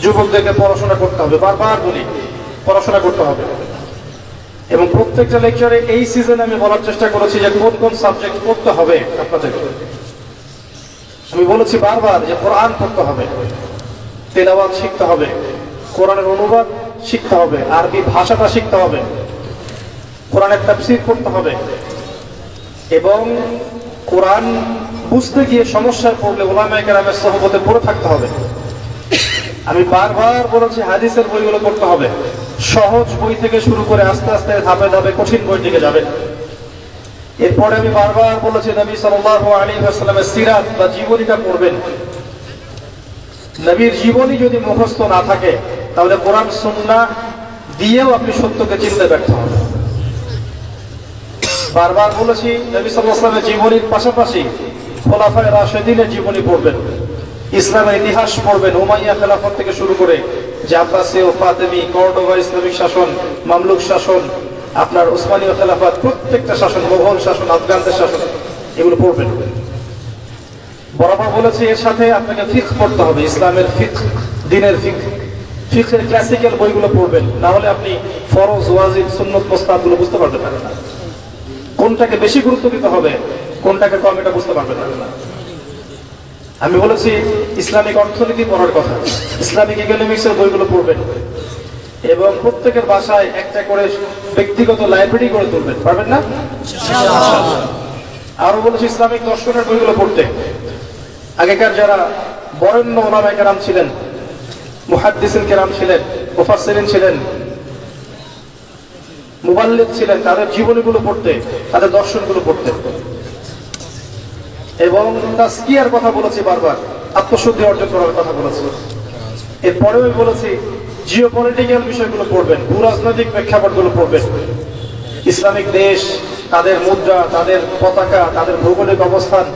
যুবকদেরকে পড়াশোনা করতে হবে, বারবার বলি পড়াশোনা করতে হবে। এবং প্রত্যেকটা লেকচারে এই সিজনে আমি বলার চেষ্টা করেছি যে কোন কোন সাবজেক্ট পড়তে হবে আপনাদের। আমি বলেছি বারবার যে কোরআন পড়তে হবে, তেলাওয়াত শিখতে হবে, কোরআনের অনুবাদ শিখতে হবে, আরবি ভাষাটা শিখতে হবে, কোরআনের তাফসীর করতে হবে, এবং কোরআন বুঝতে গিয়ে সমস্যায় পড়লে উলামায়ে কেরামের সোহবতে পড়ে থাকতে হবে। আমি বারবার বলেছি হাদিসের বইগুলো পড়তে হবে, সহজ বই থেকে শুরু করে আস্তে আস্তে ধাপে ধাপে কঠিন বই দিকে যাবে। এরপরে আমি বারবার বলেছি নবী সাল্লাল্লাহু আলাইহি ওয়াসাল্লামের সিরাত বা জীবনীটা পড়বেন। নবীর জীবনী যদি মুখস্থ না থাকে তাহলে কোরআন সুন্নাহ দিয়েও আপনি সত্যকে চিনতে ব্যর্থ হবেন। বারবার বলেছি নবী সাল্লাল্লাহু আলাইহি ওয়াসাল্লামের জীবনীর পাশাপাশি খোলাফায়ে রাশিদিনের জীবনী পড়বেন, ইসলামের ইতিহাস পড়বেন, উমাইয়া খেলাফত থেকে শুরু করে যে আব্বাসীয়, ফাতেমি, কর্ডোবা ইসলামিক শাসন, মামলুক শাসন, আপনার উসমানীয় খেলাফত, প্রত্যেকটা শাসন, মোগল শাসন, আফগানদের শাসন, এগুলো পড়বেন। বরাবর বলেছি এর সাথে আপনাকে ফিকহ পড়তে হবে, ইসলামের ফিকহ, দ্বীনের ফিকহ, ফিকহের ক্লাসিক্যাল বইগুলো পড়বেন, না হলে আপনি ফরজ, ওয়াজিব, সুন্নত, মুস্তাহাবগুলো বুঝতে পারবেন না। কোনটাকে বেশি গুরুত্ব দিতে হবে, কোনটাকে কম, এটা বুঝতে পারবেন না। আমি বলেছি ইসলামিক অর্থনীতি পড়ার কথা, ইসলামিক ইকোনমিক্সের বইগুলো পড়বেন, এবং প্রত্যেকের বাসায় একটা করে ব্যক্তিগত লাইব্রেরি করে তুলবেন, পারবেন না? আরো বলেছি ইসলামিক দর্শনের বইগুলো পড়তে। আগেকার যারা বরেণ্য উলামায়ে কেরাম ছিলেন, মুহাদ্দিসিন কেরাম ছিলেন, মুফাসসিরিন ছিলেন, মুবাল্লিগ ছিলেন, তাদের জীবনীগুলো পড়তে, তাদের দর্শনগুলো পড়তে। এবং তাজকিয়ার কথা বলেছি বারবার, আত্মশুদ্ধি অর্জন করার কথা বলেছি। এরপরেও বলেছি জিওপলিটিক্যাল বিষয়গুলো পড়বেন, ভূরাজনৈতিক প্রেক্ষাপটগুলো পড়বেন, ইসলামিক দেশ, তাদের মুদ্রা, তাদের পতাকা, তাদের ভৌগোলিক অবস্থান,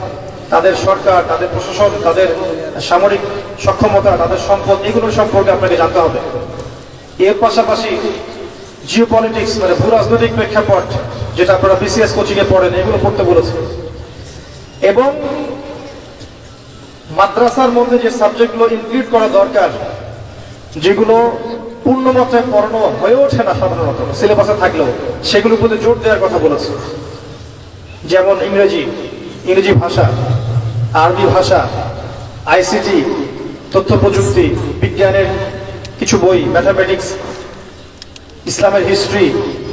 তাদের সরকার, তাদের প্রশাসন, তাদের সামরিক সক্ষমতা, তাদের সম্পদ, এগুলো সম্পর্কে আপনাকে জানতে হবে। এর পাশাপাশি জিওপলিটিক্স মানে ভূরাজনৈতিক প্রেক্ষাপট, যেটা আপনারা বিসিএস কোচিংয়ে পড়েন, এগুলো পড়তে বলেছে। এবং মাদ্রাসার মধ্যে যে সাবজেক্টগুলো ইনক্লুড করা দরকার, যেগুলো পূর্ণমাত্রায় পড়ানো হয়ে ওঠে না সাধারণত সিলেবাসে থাকলেও, সেগুলোর প্রতি জোর দেওয়ার কথা বলেছে। যেমন ইংরেজি ভাষা, আরবি ভাষা, আইসিটি, তথ্য প্রযুক্তি, বিজ্ঞানের কিছু বই, ম্যাথামেটিক্স, ইসলামের হিস্ট্রি,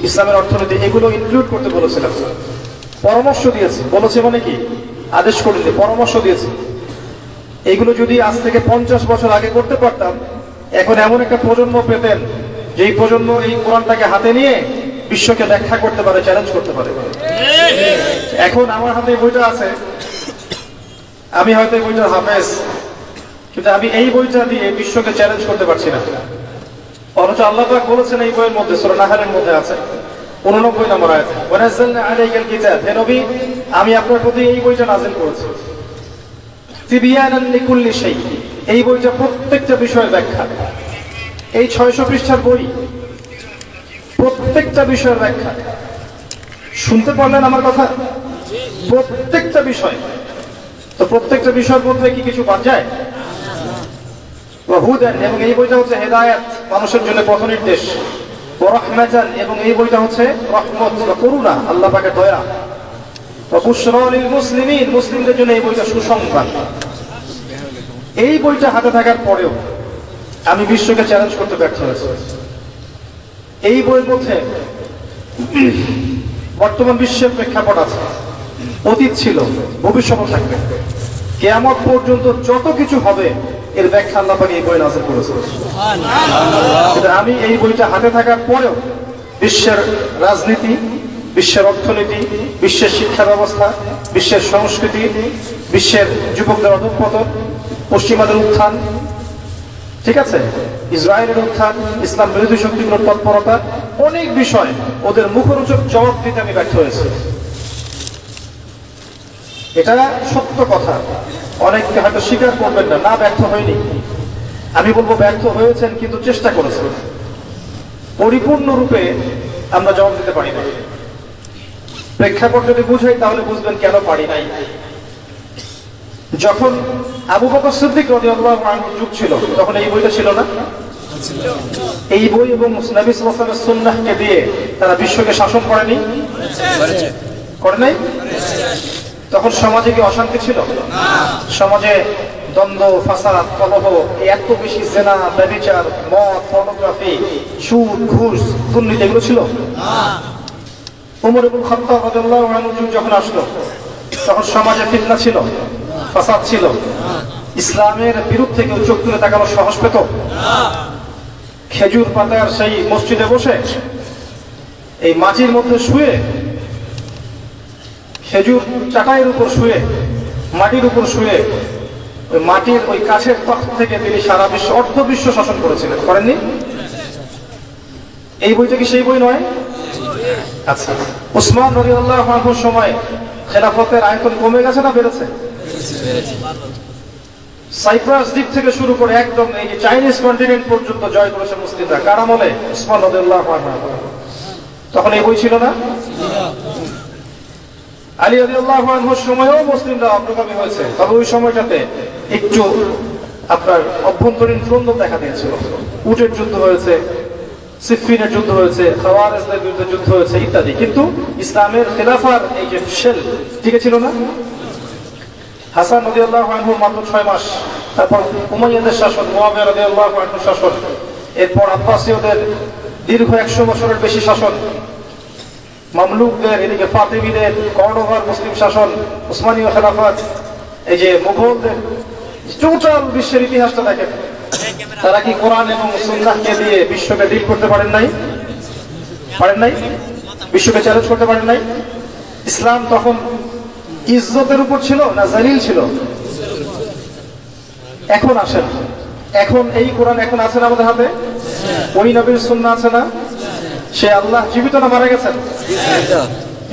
ইসলামের অর্থনীতি, এগুলো ইনক্লুড করতে বলেছিলাম। পরামর্শ দিয়েছি, বলেছে মানে কি, আদেশ করিনি, পরামর্শ দিয়েছি। এইগুলো যদি আজ থেকে 50 বছর আগে করতে পারতাম, এখন এমন একটা প্রজন্ম পেতেন যেই প্রজন্ম এই কোরআনটাকে হাতে নিয়ে বিশ্বকে ব্যাখ্যা করতে পারে, চ্যালেঞ্জ করতে পারে। এখন আমার হাতে বইটা আছে, আমি হয়তো এই বইটার হাফেজ, কিন্তু আমি এই বইটা দিয়ে বিশ্বকে চ্যালেঞ্জ করতে পারছি না। অথচ আল্লাহ পাক বলেছেন এই বইয়ের মধ্যে, সূরা নাহলের মধ্যে আছে 89 নম্বর আয়াতে, ওয়ানাজ্জালনা আলাইকাল কিতাব, হে নবী আমি আপনার প্রতি এই বইটা নাযিল করেছি, তিবিয়ানান লিকুল্লি শাই, এই বইটা প্রত্যেকটা বিষয়ের ব্যাখ্যা। এই 600 পৃষ্ঠার বই, প্রত্যেকটা বিষয়ের ব্যাখ্যা। শুনতে পারলেন আমার কথা? প্রত্যেকটা বিষয়। তো প্রত্যেকটা বিষয়ের মধ্যে কি কিছু বাদ যায়? ওয়াহুদান, এবং এই বইটা হচ্ছে হেদায়েত, মানুষের জন্য পথ নির্দেশ। ওয়া রাহমাতান, এবং এই বইটা হচ্ছে রহমত বা করুণা, আল্লাহ পাকের দয়া। ওয়া বুশরা লিল মুসলিমিন, মুসলিমদের জন্য এই বইটা সুসংবাদ। এই বইটা হাতে থাকার পরেও আমি বিশ্বকে চ্যালেঞ্জ করতে ব্যর্থ হয়েছি। এই বইয়ের মধ্যে বর্তমান বিশ্বের প্রেক্ষাপট আছে, অতীত ছিল, ভবিষ্যৎ থাকবে, কিয়ামত পর্যন্ত যত কিছু হবে এর ব্যাখ্যা আল্লাহ পাক এই বই নাযিল করেছেন। কিন্তু আমি এই বইটা হাতে থাকার পরেও বিশ্বের রাজনীতি, বিশ্বের অর্থনীতি, বিশ্বের শিক্ষা ব্যবস্থা, বিশ্বের সংস্কৃতি, বিশ্বের যুবকদের অধঃপতন, পশ্চিমাদের উত্থান, ঠিক আছে, ইসরায়েলের উত্থান, ইসলাম বিরোধী শক্তিগুলোর তৎপরতা, অনেক বিষয় ওদের মুখরোচক জবাব দিতে আমি ব্যর্থ হয়েছি। এটা সত্য কথা, অনেকে হয়তো স্বীকার করবেন না, ব্যর্থ হয়নি। আমি বলবো ব্যর্থ হয়েছেন, কিন্তু চেষ্টা করেছেন। পরিপূর্ণরূপে আমরা জবাব দিতে পারি না। প্রেক্ষাপট যদি বুঝাই তাহলে বুঝবেন কেন পারি নাই। যখন আবু বকর সিদ্দিক রাদিয়াল্লাহু আনহুর যুগ ছিল তখন এই বইটা ছিল না। এই বই এবং নবী সাল্লাল্লাহু আলাইহি ওয়াসাল্লামের সুন্নাহকে দিয়ে তারা বিশ্বকে শাসন করেনি, করে নাই? তখন সমাজে কি অশান্তি ছিল? সমাজে দ্বন্দ্ব, ফাসাদ, কলহ, এত বেশি জেনা, ব্যভিচার, মদ, পর্নোগ্রাফি, সুদ, ঘুষ, দুর্নীতি এগুলো ছিল? ওমর ইবনে খাত্তাব রাদিয়াল্লাহু আনহু যুগ যখন আসলো তখন সমাজে ফিতনা ছিল, ফাসাদ ছিল, ইসলামের বিরুদ্ধে কেউ চোখ তুলে তাকানো সাহস পেত? খেজুর পাতার সেই মসজিদে বসে এই মাটির মধ্যে শুয়ে, খেজুর চাটাইয়ের উপর শুয়ে, মাটির উপর শুয়ে, ওই মাটির ওই কাছের তখ্ত থেকে তিনি সারা বিশ্ব, অর্ধ বিশ্ব শাসন করেছিলেন, করেননি? এই বইটা কি সেই বই নয়? আচ্ছা, উসমান রাদিয়াল্লাহু আনহুর সময় খেলাফতের আয়তন কমে গেছে না বেড়েছে? সাইপ্রাস দ্বীপ থেকে শুরু করে একদম এই যে চাইনিজ কন্টিনেন্ট পর্যন্ত জয় করেছে মুসলিমরা কার আমলে? উসমান রাদিয়াল্লাহু আনহু। তখন এই বই ছিল না? আলী রাদিয়াল্লাহু আনহুর সময়ও মুসলিমরা অগ্রগামী হয়েছে, তবে ওই সময়টাতে একটু আপনার অভ্যন্তরীণ দ্বন্দ্ব দেখা দিয়েছিল। উটের যুদ্ধ হয়েছে, সিফফিনের যুদ্ধ হয়েছে, খাওয়ারেজদের বিরুদ্ধে যুদ্ধ হয়েছে ইত্যাদি, কিন্তু ইসলামের খেলাফার এই যে শেল টিকে ছিল না। হাসান রাদিয়াল্লাহু আনহুর মাত্র 6 মাস, তারপর উমাইয়াদের শাসন, মুয়াবিয়া রাদিয়াল্লাহু আনহুর শাসন, এরপর আব্বাসীয়দের দীর্ঘ 100 বছরের বেশি শাসন, মামলুকদের, এদিকে ফাতিমিদের, কর্ডোভার মুসলিম শাসন, উসমানীয় খেলাফত, এই যে মুঘলদের, টোটাল বিশ্বের ইতিহাসটা দেখেন। তারা কি কোরআন এবং সুন্নাহকে দিয়ে বিশ্বকে ডিল করতে পারেন নাই? পারেন নাই? বিশ্বকে চ্যালেঞ্জ করতে পারেন নাই? ইসলাম তখন ইজ্জতের উপর ছিল না জালিল ছিল? এখন আসেন, এখন এই কোরআন এখন আছে না আমাদের হাতে? ওই নবীর সুন্নাহ আছে না? সে আল্লাহ জীবিত না মারা গেছেন?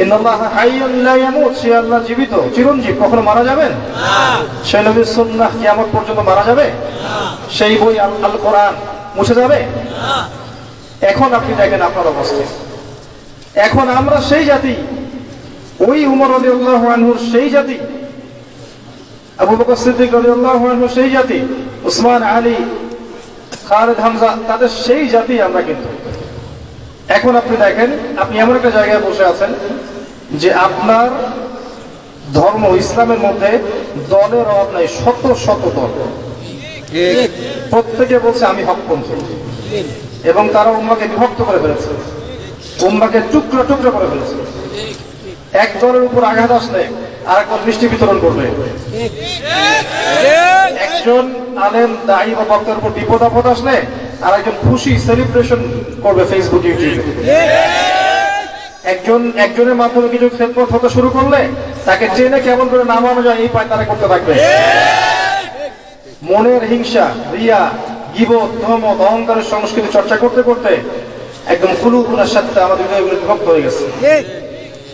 ইন্নাল্লাহা হাইয়ুন লা ইয়ামুত, সে আল্লাহ জীবিত, চিরঞ্জীব, কখনো মারা যাবেন? সেই নবীর সুন্নাহ কিয়ামত পর্যন্ত মারা যাবে? সেই বই আল কোরআন মুছে যাবে? এখন আপনি দেখেন আপনার অবস্থা। এখন আমরা সেই জাতি, ওই উমর রাদিয়াল্লাহু আনহুর সেই জাতি, আবু বকর সিদ্দিক রাদিয়াল্লাহু আনহু সেই জাতি, উসমান, আলী, খালিদ, হামজা, তাদের সেই জাতি আমরা। কিন্তু এখন আপনি দেখেন, আপনি এমন একটা জায়গায় বসে আছেন যে আপনার ধর্ম ইসলামের মধ্যে দলের অভাব নাই, শত শত দল, প্রত্যেকে বলছে আমি হকপন্থী, এবং তারা উম্মাকে বিভক্ত করে ফেলেছে, উম্মাকে টুকরো টুকরো করে ফেলেছে। এক দলের উপর আঘাত আসলে আরেক দল মিষ্টি বিতরণ করবে, একজন আলেম দায়ী বা বক্তার উপর বিপদ আপদ আসলে আর একজন খুশি সেলিব্রেশন করবে ফেসবুক, ইউটিউবে। একজনের মাধ্যমে কিছু খেদমত হতে শুরু করলে তাকে ট্রেনে কেমন করে নামানো যায় এই পায় তারা করতে থাকবে। মনের হিংসা, রিয়া, গীবত, তহমত, অহংকারের সংস্কৃতি চর্চা করতে করতে একদম কুলুকুলার সাথে আমাদের এগুলো বিভক্ত হয়ে গেছে।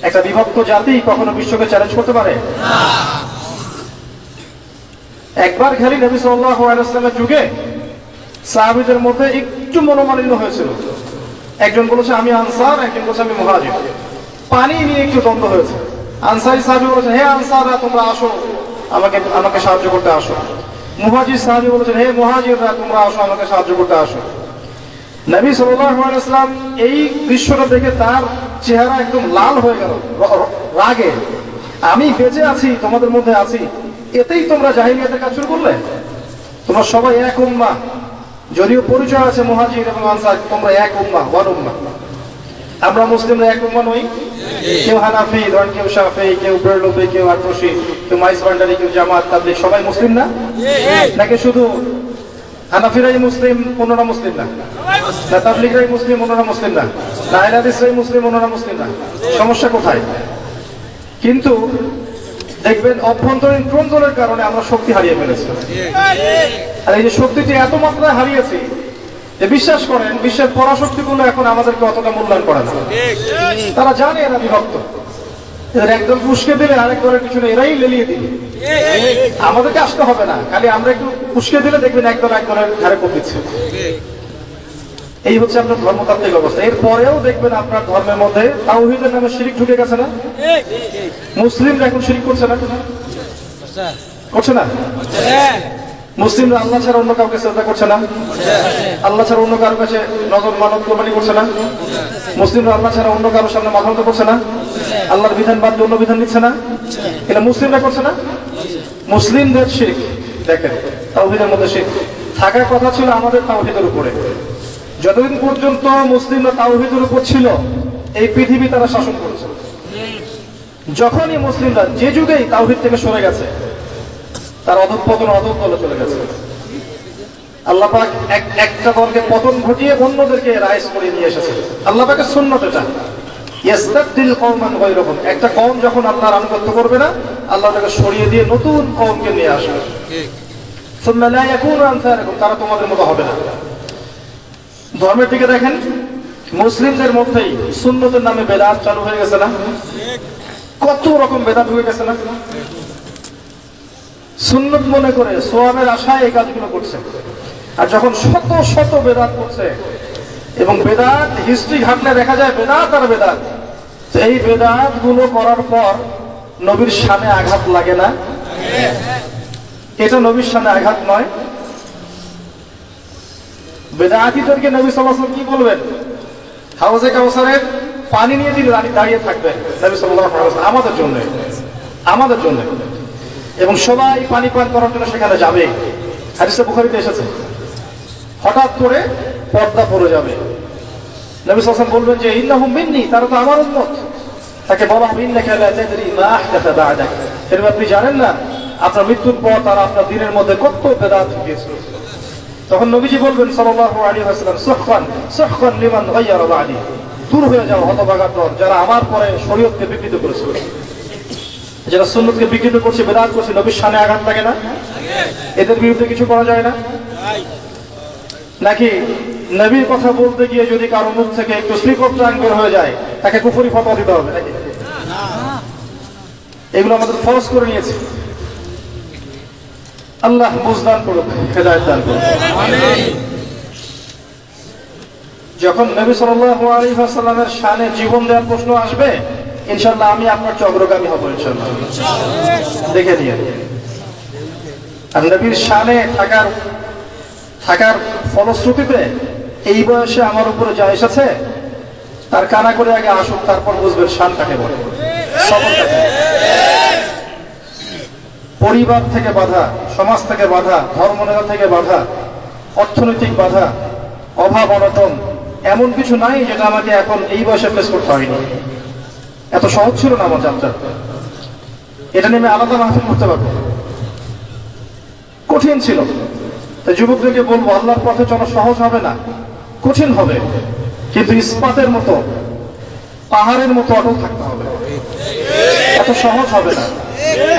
একটা বিভক্ত জাতি কখনো বিশ্বকে চ্যালেঞ্জ করতে পারে? একবার খালি নবী সাল্লাল্লাহু আলাইহি ওয়াসাল্লামের যুগে সাহাবীদের মধ্যে একটু মনোমালিন্য হয়েছিল। একজন বলেছে আমি আনসার, একজন বলেছে আমি মুহাজির। পানি নিয়ে একটু দ্বন্দ্ব হয়েছে। আনসারী সাহাবী বলেছেন হে আনসাররা তোমরা আসো, আমাকে সাহায্য করতে আসো। মুহাজির সাহাবী বলেছেন হে মুহাজিররা তোমরা আসো, আমাকে সাহায্য করতে আসো। নবী সাল্লাল্লাহু আলাইহি ওয়াসাল্লাম এই দৃশ্যটা দেখে তার চেহারা একদম লাল হয়ে গেল রাগে। আমি বেঁচে আছি, তোমাদের মধ্যে আছি, এতেই তোমরা জাহিলিয়াতের কাজ শুরু করলে? তোমরা সবাই এক উম্মাহ, যদিও পরিচয় আছে মুহাজির এবং আনসার, তোমরা এক উম্মাহ, ওয়ান উম্মাহ। আমরা মুসলিমরা এক উম্মাহ নই? কেউ হানাফি, ধরেন কেউ শাফি, কেউ বেরলভী, কেউ আতরশি, কেউ মাইজ ভান্ডারি, কেউ জামাত, তাবলীগ, সবাই মুসলিম না? নাকি শুধু হানাফিরাই মুসলিম, অন্যরা মুসলিম না? না তাবলীগরাই মুসলিম, অন্যরা মুসলিম না? না আহলে হাদিসরাই মুসলিম, অন্যরা মুসলিম না? সমস্যা কোথায়? কিন্তু দেখবেন অভ্যন্তরীণ ক্রন্দনের কারণে আমরা শক্তি হারিয়ে ফেলেছি। আর এই যে শক্তিটি এত মাত্রায় হারিয়েছি যে বিশ্বাস করেন বিশ্বের পরাশক্তিগুলো এখন আমাদেরকে অতটা মূল্যায়ন করে না। তারা জানে এরা বিভক্ত, এদের একদল উস্কে দিলে আরেক দলের পিছনে এরাই লেলিয়ে দিবে। আমাদেরকে আসতে হবে না, খালি আমরা একটু উস্কে দিলে দেখবেন একদল একদলের ধারে পড়ছে। এই হচ্ছে আপনার ধর্মতাত্ত্বিক অবস্থা। এরপরেও দেখবেন আপনার ধর্মের মধ্যে তাওহীদের নামে শিরক ঢুকে গেছে না? মুসলিমরা এখন শিরক করছে না? করছে না? মুসলিমরা আল্লাহ ছাড়া অন্য কাউকে শ্রদ্ধা করছে না? আল্লাহ ছাড়া অন্য কারোর কাছে নজর মানত কোরবানি করছে না? মুসলিমরা আল্লাহ ছাড়া অন্য কারোর সামনে মাথা নত করছে না? আল্লাহর বিধান বাদ দিয়ে অন্য বিধান নিচ্ছে না? এটা মুসলিমরা করছে না? মুসলিমদের শিরক, দেখেন তাওহীদের মধ্যে শিরক থাকার কথা ছিল আমাদের তাওহীদের উপরে। যতদিন পর্যন্ত মুসলিমরা তাওহীদের উপর ছিল এই পৃথিবী তারা শাসন করেছে। যখনই মুসলিমরা যে যুগেই তাওহীদ থেকে সরে গেছে তার অধঃপতন অধঃতলে চলে গেছে। আল্লাহ পাক একটা দলকে পতন ঘটিয়ে অন্যদেরকে রাইজ করে নিয়ে এসেছে। আল্লাহ পাকের সুন্নাত এটা, ইস্তাবদিল কওমান গায়রাহুম, একটা কওম যখন আল্লাহর আনুগত্য করবে না আল্লাহ তাকে সরিয়ে দিয়ে নতুন কওমকে নিয়ে আসবে। সুম্মা লা ইয়াকুনু আমসালাকুম, তারা তোমাদের মতো হবে না। ধর্মের দিকে দেখেন, মুসলিমদের মধ্যেই সুন্নতের নামে বেদাত চালু হয়ে গেছে না? কত রকম বেদাত হয়ে গেছে না? সুন্নত মনে করে সোয়াবের আশায় এই কাজগুলো করছে। আর যখন শত শত বেদাত করছে এবং বেদাত হিস্ট্রি ঘাটলে দেখা যায় বেদাত আর বেদাত, এই বেদাত গুলো করার পর নবীর শানে আঘাত লাগে না? এটা নবীর শানে আঘাত নয়? বেদাতীদেরকে নবী সাল্লাল্লাহু আলাইহি ওয়াসাল্লাম কি বলবেন? হাউজে কাউসারের পানি নিয়ে তিনি দাঁড়িয়ে থাকবেন নবী সাল্লাল্লাহু আলাইহি ওয়াসাল্লাম আমাদের জন্য এবং সবাই পানি পান করার জন্য সেখানে যাবে। হাদিসে বুখারীতে এসেছে। হঠাৎ করে পর্দা পড়ে যাবে, নবী সাল্লাল্লাহু আলাইহি ওয়াসাল্লাম বলবেন যে ইন্নাহুম মিন্নি, তারা তো আমার উম্মত। তাকে বলা হবে ইন্নাকা লা তাদরি মা আহদাথা বা'দাক, এর আপনি জানেন না আপনার মৃত্যুর পর তারা আপনার দ্বীনের মধ্যে কত বেদাত ঢুকিয়েছে। তখন নবীজি বলবেন সাল্লাল্লাহু আলাইহি ওয়াসাল্লাম সুহকান সুহকান লিমান গায়্যারা বা'দি, দূর হয়ে যাও হতভাগা দল যারা আমার পরে শরীয়তকে বিকৃত করেছে, যারা সুন্নতকে বিকৃত করছে, বেদাত করছে। নবীর শানে আঘাত লাগে না? এদের বিরুদ্ধে কিছু করা যায় না? নাকি নবীর কথা বলতে গিয়ে যদি কারো মুখ থেকে একটু স্লিপ অফ টাং বের হয়ে যায় তাকে কুফরি ফতোয়া দিতে হবে নাকি? এগুলো আমাদের ফরজ করে নিয়েছে। আল্লাহ বুঝদান করুক, হেদায়েত দান করুক। যখন নবী সাল্লাল্লাহু আলাইহি ওয়াসাল্লামের শানে জীবন দেওয়ার প্রশ্ন আসবে ইনশাআল্লাহ আমি আপনার চক্রগামী হব ইনশাআল্লাহ, দেখে নিয়ে। আর নবীর শানে থাকার ফলশ্রুতিতে এই বয়সে আমার উপরে যা এসেছে তার কানা করে আগে আসুক, তারপর বুঝবেন শান কাকে বলে, সবর কাকে। পরিবার থেকে বাধা, সমাজ থেকে বাধা, ধর্মনেতা থেকে বাধা, অর্থনৈতিক বাধা, অভাব অনটন, এমন কিছু নাই যেটা আমাকে এখন এই বয়সে ফেস করতে হয়নি। এত সহজ ছিল না আমার যাত্রা। এটা নিয়ে আলাদা মাহফিল করতে পারবো, কঠিন ছিল। তাই যুবকদেরকে বলবো আল্লাহর পথে চলা সহজ হবে না, কঠিন হবে, কিন্তু ইস্পাতের মতো পাহাড়ের মতো অটল থাকতে হবে। এত সহজ হবে না।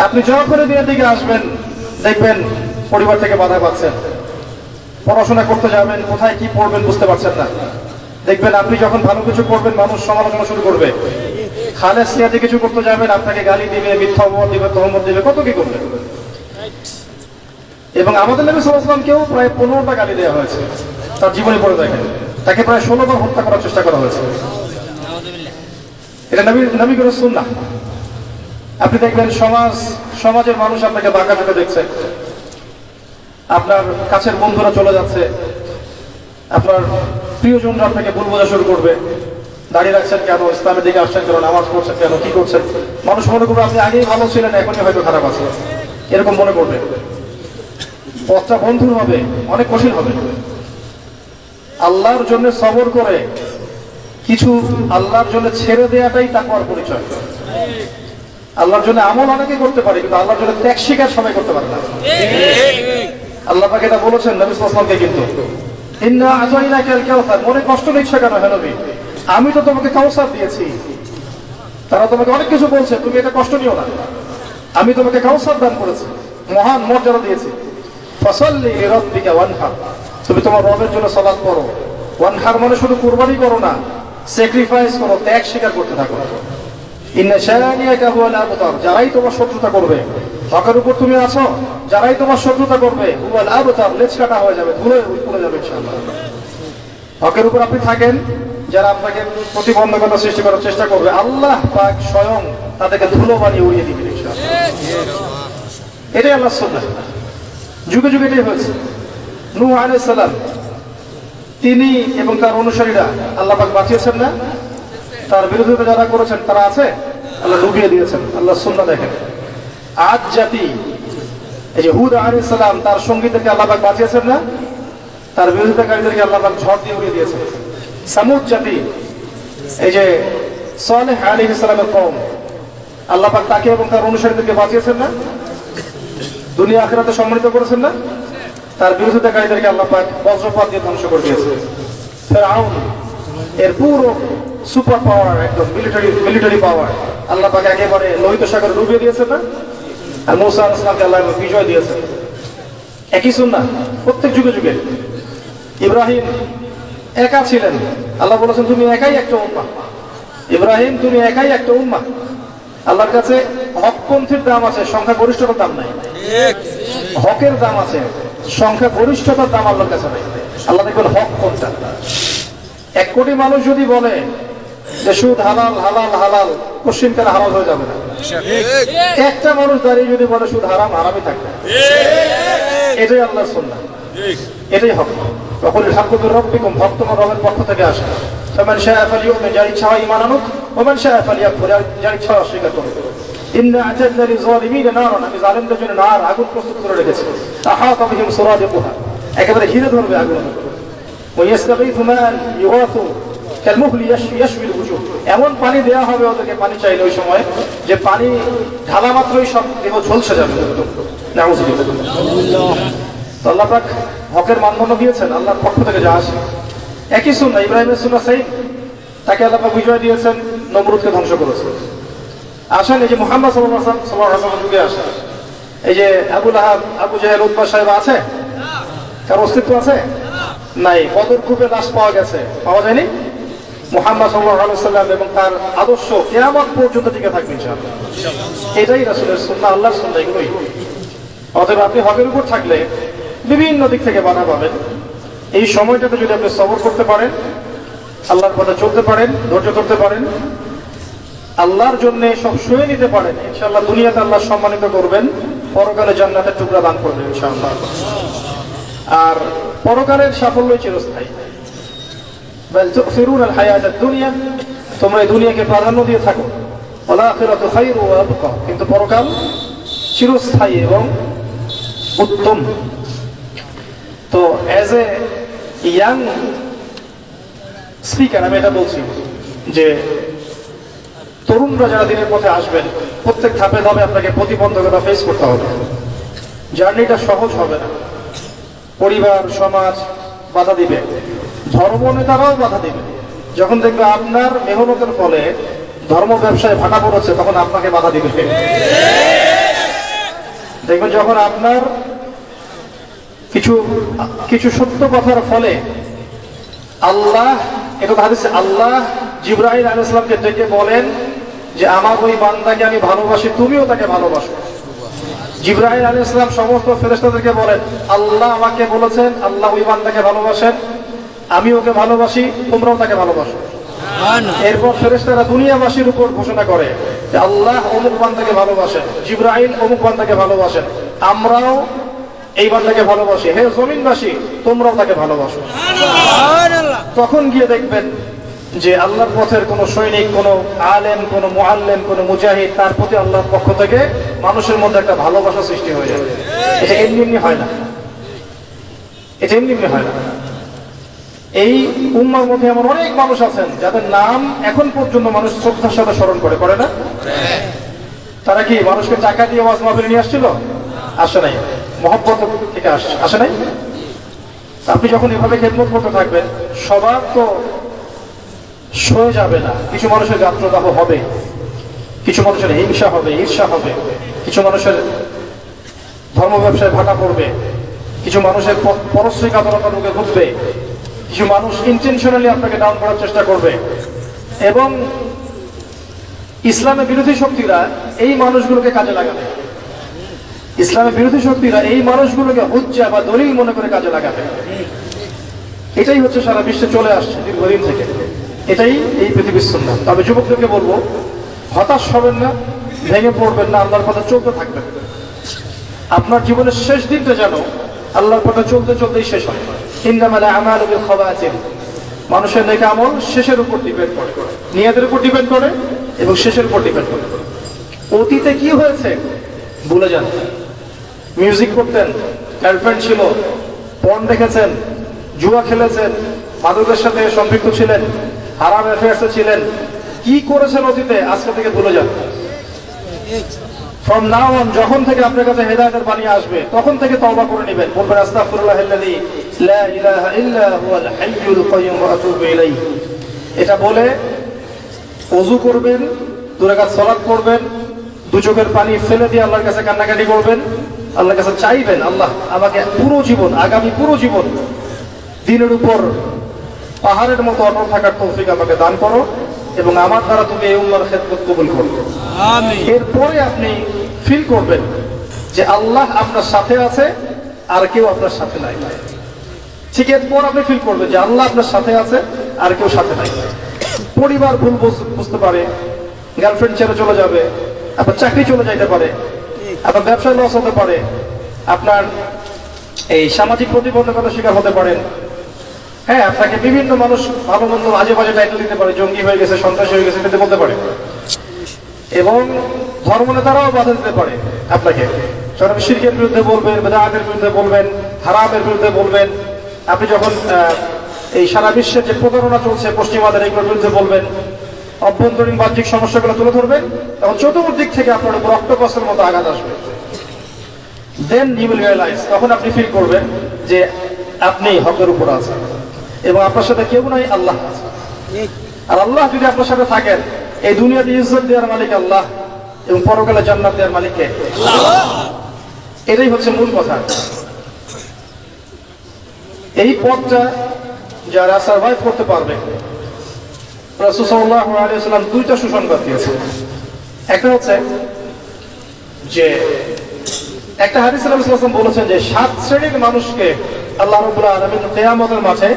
আপনি যখনই বিয়ের দিকে আসবেন দেখবেন পরিবার থেকে বাধা পাচ্ছেন, পড়াশোনা করতে যাবেন কোথায় কি পড়বেন বুঝতে পারছেন না। দেখবেন আপনি যখন ভালো কিছু করবেন মানুষ সমালোচনা শুরু করবে, খালেস সিয়াতে কিছু করতে যাবেন আপনাকে গালি দিবে, মিথ্যা অপবাদ দিবে, তহমত দিবে, কত কি করবে। এবং আমাদের নবী সাল্লাল্লাহু আলাইহি ওয়াসাল্লামকেও প্রায় 15টা গালি দেওয়া হয়েছে তার জীবনে পড়ে দেখেন। তাকে প্রায় 16 বার হত্যা করার চেষ্টা করা হয়েছে। এটা নবীর সুন্নাহ। আপনি দেখবেন সমাজের মানুষ আপনাকে বাঁকা চোখে দেখছে, আপনার কাছের বন্ধুরা চলে যাচ্ছে, আপনার প্রিয়জনরা আপনাকে ভুল বোঝা শুরু করবে। দাঁড়িয়ে রাখছেন কেন, ইসলামের দিকে আসছেন কেন, নামাজ পড়ছেন কেন, কি করছেন। মানুষ মনে করবে আপনি আগেই ভালো ছিলেন, এখনই হয়তো খারাপ আছে, এরকম মনে করবে। পথটা বন্ধুর হবে, অনেক কঠিন হবে। আল্লাহর জন্য সবর করে কিছু আল্লাহর জন্য ছেড়ে দেওয়াটাই তাকওয়ার পরিচয়। আল্লাহর জন্য আমল অনেকে করতে পারে, কিন্তু আল্লাহর জন্য ত্যাগ স্বীকার সবাই করতে পারে না। আল্লাহ পাক এটা বলেছেন নবী সাল্লাল্লাহু আলাইহি ওয়াসাল্লামকে, কিন্তু ইন্না আতাইনাকাল কাউসার, মনে কষ্ট নিচ্ছ কেন হে নবী, আমি তো তোমাকে কাউসার দিয়েছি। তারা তোমাকে অনেক কিছু বলছে, তুমি এটা কষ্ট নিও না, আমি তোমাকে কাউসার দান করেছি, মহান মর্যাদা দিয়েছি। ফাসাল্লি লিরাব্বিকা ওয়ানহার, তুমি তোমার রবের জন্য সালাত করো। ওয়ানহার মানে শুধু কুরবানি করো না, স্যাক্রিফাইস করো, ত্যাগ স্বীকার করতে থাকো। ইন্না শানিয়াকা হুয়াল আবতার, যারাই তোমার শত্রুতা করবে, হকের উপর তুমি আছো, যারাই তোমার শত্রুতা করবে হুয়াল আবতার, লেজ কাটা হয়ে যাবে, ভুলে যাবে ইনশাআল্লাহ। হকের উপর আপনি থাকেন, যারা আপনাকে প্রতিবন্ধকতা সৃষ্টি করার চেষ্টা করবে আল্লাহ পাক স্বয়ং তাদেরকে ধুলো বানিয়ে উড়িয়ে দিবেন ইনশাআল্লাহ। এটাই আল্লাহর সুন্নাহ, যুগে যুগে এটাই হয়েছে। নূহ আলাইহিস সালাম তিনি এবং তার অনুসারীরা আল্লাহ পাক বাঁচিয়েছেন না, তার বিরোধিতা যারা করেছেন তারা আছে, আল্লাহ ডুবিয়ে দিয়েছেন। আল্লাহর সুন্নাহ দেখেন। আদ জাতি, এই যে হুদ আলাইহিস সালাম তার সঙ্গীদেরকে আল্লাহ পাক বাঁচিয়েছেন না, তার বিরোধিতাকারীদেরকে আল্লাহ পাক ঝড় দিয়ে উড়িয়ে দিয়েছেন। সামুদ জাতি, এই যে সালেহ আলাইহিস সালামের কওম, আল্লাহ পাক তাকে এবং তার অনুসারীদেরকে বাঁচিয়েছেন না, দুনিয়া আখিরাতে সম্মানিত করেছেন না, তার বিরোধিতাকারীদেরকে আল্লাহ পাক বজ্রপাত দিয়ে ধ্বংস করে দিয়েছে। ফিরআউন এর পুরো সুপার পাওয়ার, একদম মিলিটারি পাওয়ার আল্লাহ পাক একেবারে লোহিত সাগরে ডুবিয়ে দিয়েছেন না, আর মূসা আলাইহিস সালামকে আল্লাহ বিজয় দিয়েছেন। একই সুন্নাহ প্রত্যেক যুগে যুগে। ইব্রাহিম একা ছিলেন, আল্লাহ বলেছেন তুমি একাই একটা উম্মাহ। ইব্রাহিম তুমি একাই একটা উম্মাহ। আল্লাহর কাছে হকপন্থীর দাম আছে, সংখ্যা গরিষ্ঠতার দাম নাই। হকের দাম আছে, সংখ্যা গরিষ্ঠতার দাম আল্লাহর কাছে নাই। আল্লাহ দেখবেন হক কোনটা। 1 কোটি মানুষ যদি বলে যে সুদ হালাল হালাল হালাল, কোশ্চিনকার হালাল হয়ে যাবে না। একটা মানুষ দাঁড়িয়ে যদি বলে সুদ হারাম, হারামই থাকবে। এটাই আল্লাহর সুন্নাহ, এটাই হক। তখন হাক্কু রব্বিকুম, হক তোমার রবের পক্ষ থেকে আসে। ফামান শাআ ফালিউমিন, যার ইচ্ছা হয় ঈমান আনুক, ওমান শাআ ফালিয়াকফুর, যার ইচ্ছা হয় অস্বীকার করুক। ইন্না আ'তাদনা লিয-যালিমিনা নারান, আমি জালেমদের জন্য নার, আগুন প্রস্তুত করে রেখেছি। আহাতা বিহিম সুরাদিকুহা, একেবারে ঘিরে ধরবে আগুন। ওয়া ইয়াসতাগীথু মান ইউগাথু কালমুহলি ইয়াশবিল উজুহ, এমন পানি দেয়া হবে ওদেরকে, পানি চাইলে ওই সময় যে পানি ঢালা মাত্রই সব দেহ ঝলসে যাবে। নাউযুবিল্লাহ। আল্লাহ পাক হকের মানদণ্ড দিয়েছেন, আল্লাহর পক্ষ থেকে যা আসে। একই সুন্নাহ, ইব্রাহিমের সুন্নাহ সেই, তাকে আল্লাহ পাক বিজয় দিয়েছেন, নমরুদকে ধ্বংস করেছেন। আসেন এই যে মুহাম্মদ সাল্লাল্লাহু আলাইহি ওয়াসাল্লাম যুগে আসে, এই যে আবু লাহাব, আবু জাহেল, উতবা সাহেব আছে, কার অস্তিত্ব আছে? নাই। বদর কূপে লাশ পাওয়া গেছে, পাওয়া যায়নি। মুহাম্মদ সাল্লাল্লাহু আলাইহি ওয়াসাল্লাম এবং তার আদর্শ কিয়ামত পর্যন্ত টিকে থাকবে ইনশাআল্লাহ। এটাই রাসূলের সুন্নাহ, আল্লাহর সুন্নাহ, এগুলোই। অতএব আপনি হকের উপর থাকলে বিভিন্ন দিক থেকে বাধা পাবেন। এই সময়টাতে যদি আপনি সবর করতে পারেন, আল্লাহর পথে চলতে পারেন, ধৈর্য ধরতে পারেন, আল্লাহর জন্য সব সয়ে নিতে পারেন, ইনশাআল্লাহ দুনিয়াতে আল্লাহ সম্মানিত করবেন, পরকালে জান্নাতের টুকরা দান করবেন ইনশাআল্লাহ। আর পরকালের সাফল্যই চিরস্থায়ী। বাল তুসিরুনাল হায়াতাদ দুনিয়া, তোমরা এই দুনিয়াকে প্রাধান্য দিয়ে থাকো। ওয়াল আখিরাতু খায়রু ওয়া আবকা, কিন্তু পরকাল চিরস্থায়ী এবং উত্তম। তো অ্যাজ এ ইয়াং স্পিকার আমি এটা বলছি যে তরুণরা যারা দিনের পথে আসবেন, প্রত্যেক ধাপে ধাপে আপনাকে প্রতিবন্ধকতা ফেস করতে হবে। জার্নিটা সহজ হবে না। পরিবার, সমাজ বাধা দিবে, ধর্ম নেতারাও বাধা দিবে। যখন দেখবে আপনার মেহনতের ফলে ধর্ম ব্যবসায় ভাটা পড়েছে, তখন আপনাকে বাধা দিবে। দেখবেন যখন আপনার কিছু সত্য কথার ফলে আল্লাহ, এটা হাদিসে আল্লাহ জিবরাইল আলাইহিস সালামকে ডেকে বলেন যে আমার ওই বান্দাকে আমি ভালোবাসি, তুমিও তাকে ভালোবাসো। জিবরাইল আলাইহিস সালাম সমস্ত ফেরেশতাদেরকে বলেন আল্লাহ আমাকে বলেছেন, আল্লাহ ওই বান্দাকে ভালোবাসেন, আমি ওকে ভালোবাসি, তোমরাও তাকে ভালোবাসো। এরপর ফেরেশতারা দুনিয়াবাসীর উপর ঘোষণা করে যে আল্লাহ অমুক বান্দাকে ভালোবাসেন, জিবরাইল অমুক বান্দাকে ভালোবাসেন, আমরাও এই বান্দাকে ভালোবাসি, হে জমিনবাসী তোমরাও তাকে ভালোবাসো। তখন গিয়ে দেখবেন যে আল্লাহর পথের কোন সৈনিক, কোন আলেম, কোন মুআল্লিম, কোন মুজাহিদ, তার প্রতি আল্লাহর পক্ষ থেকে মানুষের মধ্যে একটা ভালোবাসা সৃষ্টি হয়ে যাবে। এটা এমনি এমনি হয় না, এটা এমনি এমনি হয় না। এই উম্মার মধ্যে এমন অনেক মানুষ আছেন যাদের নাম এখন পর্যন্ত মানুষ শ্রদ্ধার সাথে স্মরণ করে না? তারা কি মানুষকে টাকা দিয়ে ওয়াজ মাহফিলে নিয়ে আসছিল? আসে নাই। মহব্বত থেকে আসে নাই। আপনি যখন এভাবে খেদমত করতে থাকবেন, সবার তো সয়ে যাবে না। কিছু মানুষের গাত্রদাহ হবে, কিছু মানুষের হিংসা হবে, ঈর্ষা হবে, কিছু মানুষের ধর্ম ব্যবসায় ভাটা পড়বে, কিছু মানুষের পরশ্রী কাতরতা ঢুকে ঘুরবে, কিছু মানুষ ইন্টেনশনালি আপনাকে ডাউন করার চেষ্টা করবে। এবং ইসলামের বিরোধী শক্তিরা এই মানুষগুলোকে কাজে লাগাবে। ইসলামের বিরোধী শক্তিরা এই মানুষগুলোকে হুজ্জা বা দলিল মনে করে কাজে লাগাবে। এটাই হচ্ছে সারা বিশ্বে চলে আসছে দীর্ঘদিন থেকে। এটাই এই পৃথিবীর সুন্নাহ। তবে যুবকদেরকে বলবো, হতাশ হবেন না, ভেঙে পড়বেন না, আল্লাহর পথে চলতে থাকবেন। আপনার জীবনের শেষ দিনটা যেন আল্লাহর পথে চলতে চলতেই শেষ হয়। ইন্নামাল আমালু বিল খাওয়াতিম, মানুষের নেক আমল শেষের উপর ডিপেন্ড করে, নিয়তের উপর ডিপেন্ড করে এবং শেষের উপর ডিপেন্ড করে। অতীতে কি হয়েছে ভুলে যান। মিউজিক করতেন, গার্লফ্রেন্ড ছিল, পর্ন দেখেছেন, জুয়া খেলেছেন, মাদকের সাথে সম্পৃক্ত ছিলেন, হারাম অ্যাফেয়ার্সে ছিলেন, কি করেছেন অতীতে আজকে থেকে ভুলে যান। ফ্রম নাও অন, যখন থেকে আপনার কাছে হেদায়েতের বাণী আসবে তখন থেকে তওবা করে নেবেন, বলবেন আস্তাগফিরুল্লাহাল্লাযী লা ইলাহা ইল্লা হুয়াল হাইয়ুল কাইয়্যুম ওয়া আতুবু ইলাইহি। এটা বলে ওযু করবেন, 2 রাকাত সালাত পড়বেন, 2 চোখের পানি ফেলে দিয়ে আল্লাহর কাছে কান্নাকাটি করবেন, আল্লাহর কাছে চাইবেন, আল্লাহ আমাকে পুরো জীবন, আগামী পুরো জীবন দিনের উপর পাহাড়ের মতো অটল থাকার তৌফিক আমাকে দান করো এবং আমার দ্বারা তুমি এই উম্মার খেদমত কবুল করো। আমিন। এরপরে আপনি ফিল করবেন যে আল্লাহ আপনার সাথে আছে আর কেউ আপনার সাথে নাই। ঠিক এরপর আপনি ফিল করবেন যে আল্লাহ আপনার সাথে আছে আর কেউ সাথে নাই। পরিবার ভুল বুঝতে পারে, গার্লফ্রেন্ড ছেড়ে চলে যাবে, আপনার চাকরি চলে যাইতে পারে, আপনার ব্যবসায় লস হতে পারে, আপনার এই সামাজিক প্রতিবন্ধকতার শিকার হতে পারেন। হ্যাঁ, আপনাকে বিভিন্ন মানুষ ভালো মন্দ আজে বাজে টাইটেল দিতে পারে, জঙ্গি হয়ে গেছে, সন্ত্রাসী হয়ে গেছে, কিন্তু বলতে পারে। এবং ধর্মনেতারাও বাধা দিতে পারে আপনাকে। যখন শিরকের বিরুদ্ধে বলবেন, বেদাতের বিরুদ্ধে বলবেন, হারামের বিরুদ্ধে বলবেন, আপনি যখন এই সারা বিশ্বের যে প্রতারণা চলছে পশ্চিমাদের, এগুলোর বিরুদ্ধে বলবেন, অভ্যন্তরীণ বাহ্যিক সমস্যাগুলো তুলে ধরবেন, তখন চতুর্দিক থেকে আপনার উপর অক্টোপাসের মতো আঘাত আসবে। দেন ইউ উইল রিয়েলাইজ, তখন আপনি ফিল করবেন যে আপনি হকের উপর আছেন এবং আপনার সাথে কেউ নাই, আল্লাহ আছে। আর আল্লাহ যদি আপনার সাথে থাকেন, এই দুনিয়াতে ইজ্জত দেওয়ার মালিক আল্লাহ এবং পরকালে জান্নাত দেওয়ার মালিক কে? এটাই হচ্ছে মূল কথা। এই পথটা যারা সার্ভাইভ করতে পারবে, রাসূল সাল্লাল্লাহু আলাইহি ওয়াসাল্লাম 2টা সুসংবাদ দিয়েছেন। একটা হচ্ছে যে একটা হাদিসে রাসূল সাল্লাল্লাহু আলাইহি ওয়াসাল্লাম বলেছেন যে 7 শ্রেণীর মানুষকে আল্লাহ রাব্বুল আলামিন কিয়ামতের মাঠে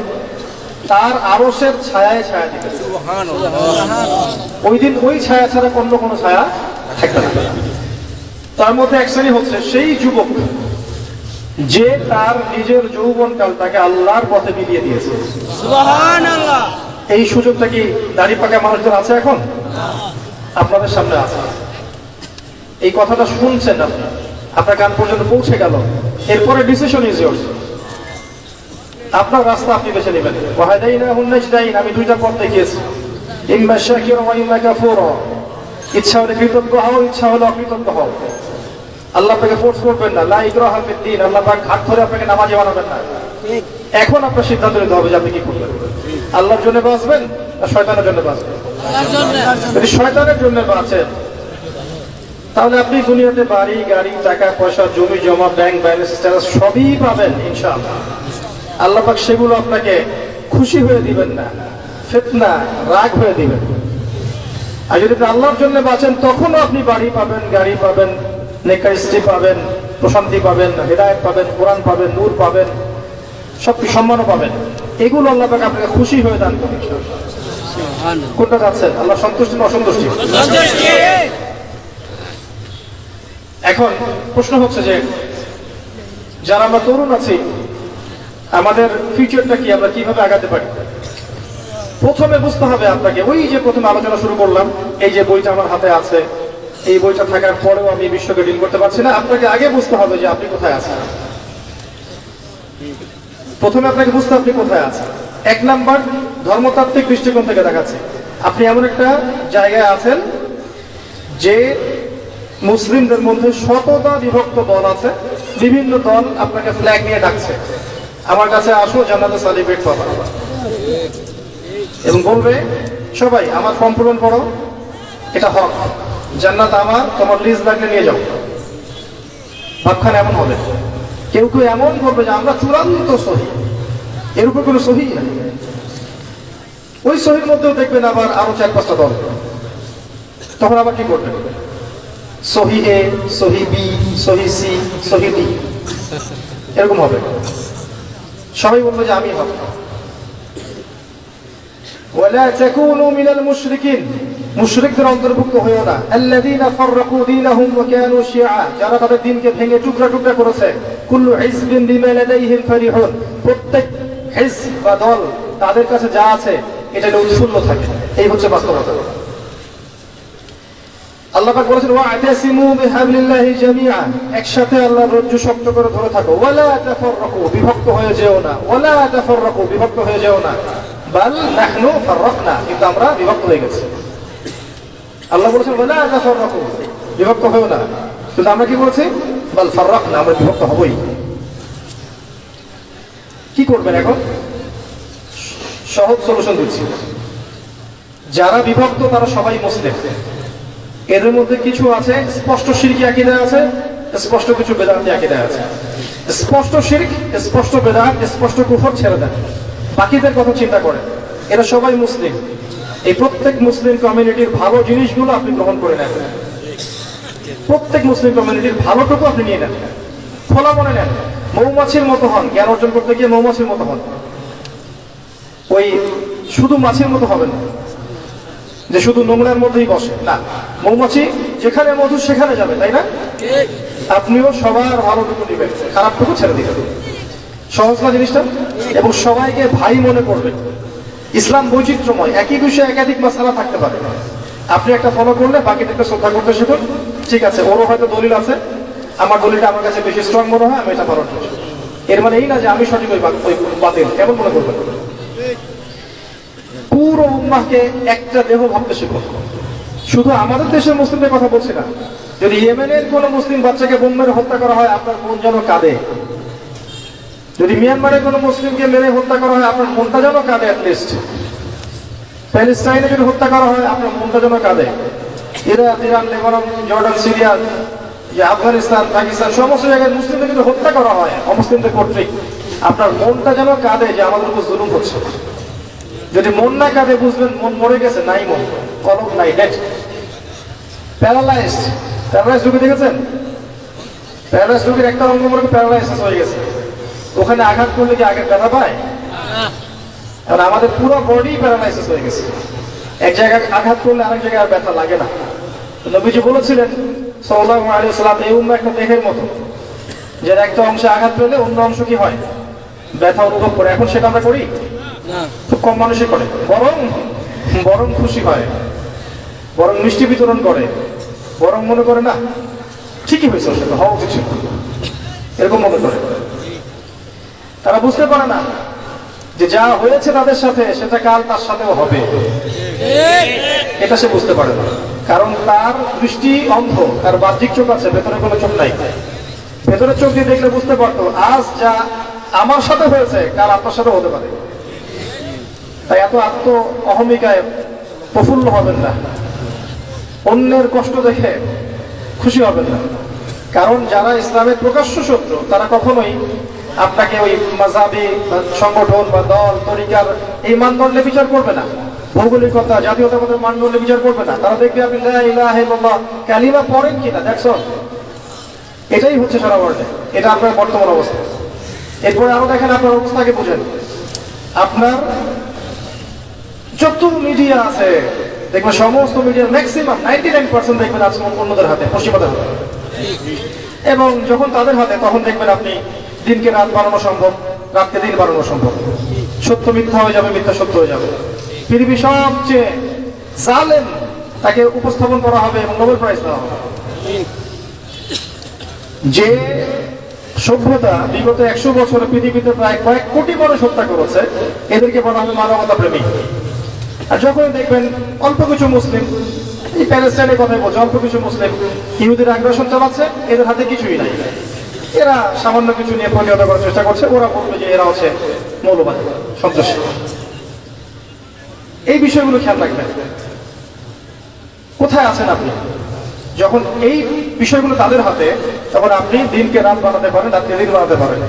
তার আরশের ছায়ায় ছায়া দিবেন। সুবহানাল্লাহ। ওই দিন ওই ছায়া ছাড়া অন্য কোনো ছায়া থাকবে না। তার মধ্যে এক শ্রেণী হচ্ছে সেই যুবক যে তার নিজের যৌবনকালটাকে আল্লাহর পথে বিলিয়ে দিয়েছে। সুবহানাল্লাহ। এই সুযোগটা কি দাড়ি পাকা মানুষদের আছে এখন? আপনাদের সামনে আছে। এই কথাটা শুনছেন আপনি, আপনার কান পর্যন্ত পৌঁছে গেল, এরপরে ডিসিশন ইজ ইয়োরস। আপনার রাস্তা আপনি বেছে নেবেন। ওয়াহাদাইনাহুন নাজদাইন, আমি 2টা পথ দেখিয়েছি, ইম্মা শাকিরা ওয়া ইম্মা কাফুরা। ইচ্ছা হলে কৃতজ্ঞ হও, ইচ্ছা হলে অকৃতজ্ঞ হও। আল্লাহ আপনাকে ফোর্স করবেন না, লা ইকরাহা ফিদ্দীন, আল্লাহ পাক হাত ধরে আপনাকে নামাজি বানাবেন না। এখন আপনার সিদ্ধান্ত নিতে হবে যে আপনি কি করবেন। আল্লাহর জন্য বাঁচবেন না শয়তানের জন্য বাঁচবেন? যদি শয়তানের জন্য বাঁচেন তাহলে আপনি দুনিয়াতে বাড়ি গাড়ি, টাকা পয়সা, জমি জমা, ব্যাংক ব্যালেন্স সবই পাবেন ইনশাআল্লাহ। আল্লাহ পাক সেগুলো আপনাকে খুশি হয়ে দিবেন না, ফিতনা, রাগ হয়ে দিবেন। আর যদি আল্লাহর জন্য বাঁচেন তখনও আপনি বাড়ি পাবেন, গাড়ি পাবেন, নেককার স্ত্রী পাবেন, প্রশান্তি পাবেন, হেদায়েত পাবেন, কোরআন পাবেন, নূর পাবেন, সব সম্মানও পাবেন। এগুলো আল্লাহ পাক আপনাকে খুশি হয়ে দান করবেন। কোনটা যাচ্ছেন, আল্লাহ সন্তুষ্টি না অসন্তুষ্টি? এখন প্রশ্ন হচ্ছে যে যারা আমরা তরুণ আছি, আমাদের ফিউচারটা কি, আমরা কিভাবে আগাতে পারি? প্রথমে বুঝতে হবে আপনাকে, ওই যে প্রথমে আলোচনা শুরু করলাম, এই যে বইটা আমার হাতে আছে, এই বইটা থাকার পরেও আমি বিশ্বকে ডিল করতে পারছি না। আপনাকে আগে বুঝতে হবে যে আপনি কোথায় আছেন। প্রথমে আপনাকে বুঝতে হবে আপনি কোথায় আছেন। 1 নাম্বার, ধর্মতাত্ত্বিক দৃষ্টিকোণ থেকে দেখাচ্ছে আপনি এমন একটা জায়গায় আছেন যে মুসলিমদের মধ্যে শতটা বিভক্ত দল আছে, বিভিন্ন দল আপনাকে ফ্ল্যাগ নিয়ে ডাকছে, আমার কাছে আসো, জান্নাতে সার্টিফিকেট পাবা, এবং বলবে সবাই আমার ফর্ম পূরণ করো, এটা হক, জান্নাত আমার, তোমার লিস্ট লাগলে নিয়ে যাও। ভাবখান এমন হবে। কেউ কেউ এমন করবে যে আমরা চূড়ান্ত সহি, এর উপর কোনো সহি নাই। ওই সহির মধ্যেও দেখবেন আবার আরো 4-5টা দল। তখন আবার কি করবেন? সহি এ, সহি বি, সহি সি, সহি ডি, এরকম হবে। সবাই বলবে যে আমি হক। ওয়ালা তাকুনু মিনাল মুশরিকিন, মুশরিকদের অন্তর্ভুক্ত হয়েও না। আল্লাযীনা ফাররাকু দীনাহুম ওয়া কানু শিয়া, যারা তাদের দ্বীনকে ভেঙে টুকরা টুকরা করেছে। কুল্লু হিজবিন বিমা লাদাইহিম ফারিহুন, প্রত্যেক হিজব বা দল তাদের কাছে যা আছে এটা নিয়ে উৎফুল্ল থাকে। এই হচ্ছে বাস্তবতা। আল্লাহ পাক বলেছেন ওয়া'তাসিমু বিহাবলিল্লাহি জামিআ, একসাথে আল্লাহর রজ্জু শক্ত করে ধরে থাকো। ওয়ালা তাফাররাকু, বিভক্ত হয়ে যেও না। ওয়ালা তাফাররাকু, বিভক্ত হয়ে যেও না। বাল নাহনু ফাররাকনা, কিন্তু আমরা বিভক্ত হয়ে গেছি। আল্লাহ বলেছেন ওয়ালা তাফাররাকু, বিভক্ত হয়েও না, কিন্তু আমরা কি বলছি? বাল ফাররাকনা, আমরা বিভক্ত হবই। কি করবেন এখন? সহজ সলিউশন দিচ্ছি। যারা বিভক্ত তারা সবাই মুসলিম। এদের মধ্যে কিছু আছে স্পষ্ট শিরকি আকীদা আছে, স্পষ্ট কিছু বেদাতি আকীদা আছে। স্পষ্ট শিরক, স্পষ্ট বেদাত, স্পষ্ট কুফর ছেড়ে দেন, বাকিদের কথা চিন্তা করেন। এরা সবাই মুসলিম। এই প্রত্যেক মুসলিম কমিউনিটির ভালো জিনিসগুলো আপনি গ্রহণ করে নেন। প্রত্যেক মুসলিম কমিউনিটির ভালোটুকু আপনি নিয়ে নেন, খোলা মনে নেন। মৌমাছির মতো হন, জ্ঞান অর্জন করতে গিয়ে মৌমাছির মতো হন। ওই শুধু মাছির মতো হবেন না, যে শুধু নোংরার মধ্যেই বসে না। মৌমাছি যেখানে মধু সেখানে যাবে, তাই না? আপনিও সবার ভালোটুকু নেবেন, খারাপটুকু ছেড়ে দিবেন। সহজ না জিনিসটা? এবং সবাইকে ভাই মনে করবেন। ইসলাম বৈচিত্র্যময়, একই বিষয়ে একাধিক মাসালা থাকতে পারে। আপনি একটা ফলো করলে বাকিদেরকে শ্রদ্ধা করতে শিখুন। ঠিক আছে, ওরও হয়তো দলিল আছে, আমার দলিলটা আমার কাছে বেশি স্ট্রং মনে হয়, আমি এটা পালন করছি। এর মানে এই না যে আমি সঠিক, ওই বাতিল, কেমন মনে করবেন? পুরো উম্মাহকে একটা দেহ ভাবতে শিখুন। শুধু আমাদের দেশের মুসলিমদের কথা বলছি না। যদি ইয়েমেনের কোন মুসলিম বাচ্চাকে বোম মেরে হত্যা করা হয়, আপনার মন যেন কাঁদে। যদি মিয়ানমারের কোন মুসলিমকে মেরে হত্যা করা হয়, আপনার মনটা যেন কাঁদে। অ্যাটলিস্ট প্যালেস্টাইনে যদি হত্যা করা হয়, আপনার মনটা যেন কাঁদে। Iraq, Iran, Lebanon, Jordan, Syria, Afghanistan, Pakistan, সমস্ত জায়গায় মুসলিমদের যদি হত্যা করা হয় অমুসলিমদের কর্তৃক, আপনার মনটা যেন কাঁদে যে আমাদের উপর জুলুম হচ্ছে। যদি মন না কাঁদে, বুঝবেন মন মরে গেছে, নাই মন, কলম নাই, ডেড, প্যারালাইজড। প্যারালাইজড রোগী দেখেছেন? প্যারালাইজড রোগীর একটা অঙ্গ মনে প্যারালাইসিস হয়ে গেছে। ওখানে আঘাত করলে কি আগে ব্যথা পায়? কারণ আমাদের পুরো বডি প্যারালাইসিস হয়ে গেছে। এক জায়গায় আঘাত করলে আরেক জায়গায় আর ব্যথা লাগে না। নবীজি বলেছিলেন সাল্লাল্লাহু আলাইহি ওয়াসাল্লাম, এই উম্মাহ একটা দেহের মতো, যার একটা অংশে আঘাত পেলে অন্য অংশ কি হয়? ব্যথা অনুভব করে। এখন সেটা আমরা করি না, খুব কম মানুষই করে। বরং খুশি হয়, বরং মিষ্টি বিতরণ করে, বরং মনে করে না ঠিকই হয়েছে, সেটা হওয়া উচিত ছিল, এরকম মনে করে। তারা বুঝতে পারে না যে যা হয়েছে তাদের সাথে সেটা কাল তার সাথেও হবে। এটা সে বুঝতে পারে না, কারণ তার দৃষ্টি অন্ধ, তার বাহ্যিক চোখ আছে, ভেতরে কোনো চোখ নাই। ভেতরের চোখ দিয়ে দেখলে বুঝতে পারতো আজ যা আমার সাথে হয়েছে কাল আপনার সাথে হতে পারে। তাই এত আত্ম অহমিকায় প্রফুল্ল হবেন না, অন্যের কষ্ট দেখে খুশি হবেন না। কারণ যারা ইসলামের প্রকাশ্য শত্রু, তারা কখনোই আপনাকে ওই মাযহাবী সংগঠন বা দল তরিকার এই মানদণ্ডে বিচার করবে না, ভৌগোলিকতা, জাতীয়তাবাদের মানদণ্ডে বিচার করবে না। তারা দেখবে আপনি লা ইলাহা ইল্লাল্লাহ কালিমা পড়েন কিনা, দ্যাটস অল। এটাই হচ্ছে সারা ওয়ার্ল্ডে, এটা আপনার বর্তমান অবস্থা। এরপরে আরো দেখেন, আপনার অবস্থাকে বুঝেন। আপনার যত মিডিয়া আছে দেখবেন, সমস্ত মিডিয়ার ম্যাক্সিমাম 99% দেখবেন আজকে অন্যদের হাতে, পশ্চিমাদের হাতে। এবং যখন তাদের হাতে, তখন দেখবেন আপনি দিনকে রাত বানানো সম্ভব, রাতকে দিন বানানো সম্ভব। সত্য মিথ্যা হয়ে যাবে, মিথ্যা সত্য হয়ে যাবে। পৃথিবীর সবচেয়ে জালেম তাকে উপস্থাপন করা হবে এবং নোবেল প্রাইজ দেওয়া হবে। যে সভ্যতা বিগত 100 বছরে পৃথিবীতে প্রায় কয়েক কোটি মানুষ হত্যা করেছে, এদেরকে বলা হবে মানবতা প্রেমী। আর যখন দেখবেন অল্প কিছু মুসলিম, এই প্যালেস্টাইনের কথাই বলছে, অল্প কিছু মুসলিম ইহুদির আগ্রাসন চালাচ্ছে, এদের হাতে কিছুই নাই, এরা সামান্য কিছু নিয়ে প্রতিহত করার চেষ্টা করছে, ওরা বলবে যে এরা হচ্ছে মৌলবাদী, সন্ত্রাসী। এই বিষয়গুলো খেয়াল রাখবেন। কোথায় আছেন আপনি? যখন এই বিষয়গুলো তাদের হাতে, তখন আপনি দিনকে রাত বানাতে পারেন, রাতকে দিন বানাতে পারেন।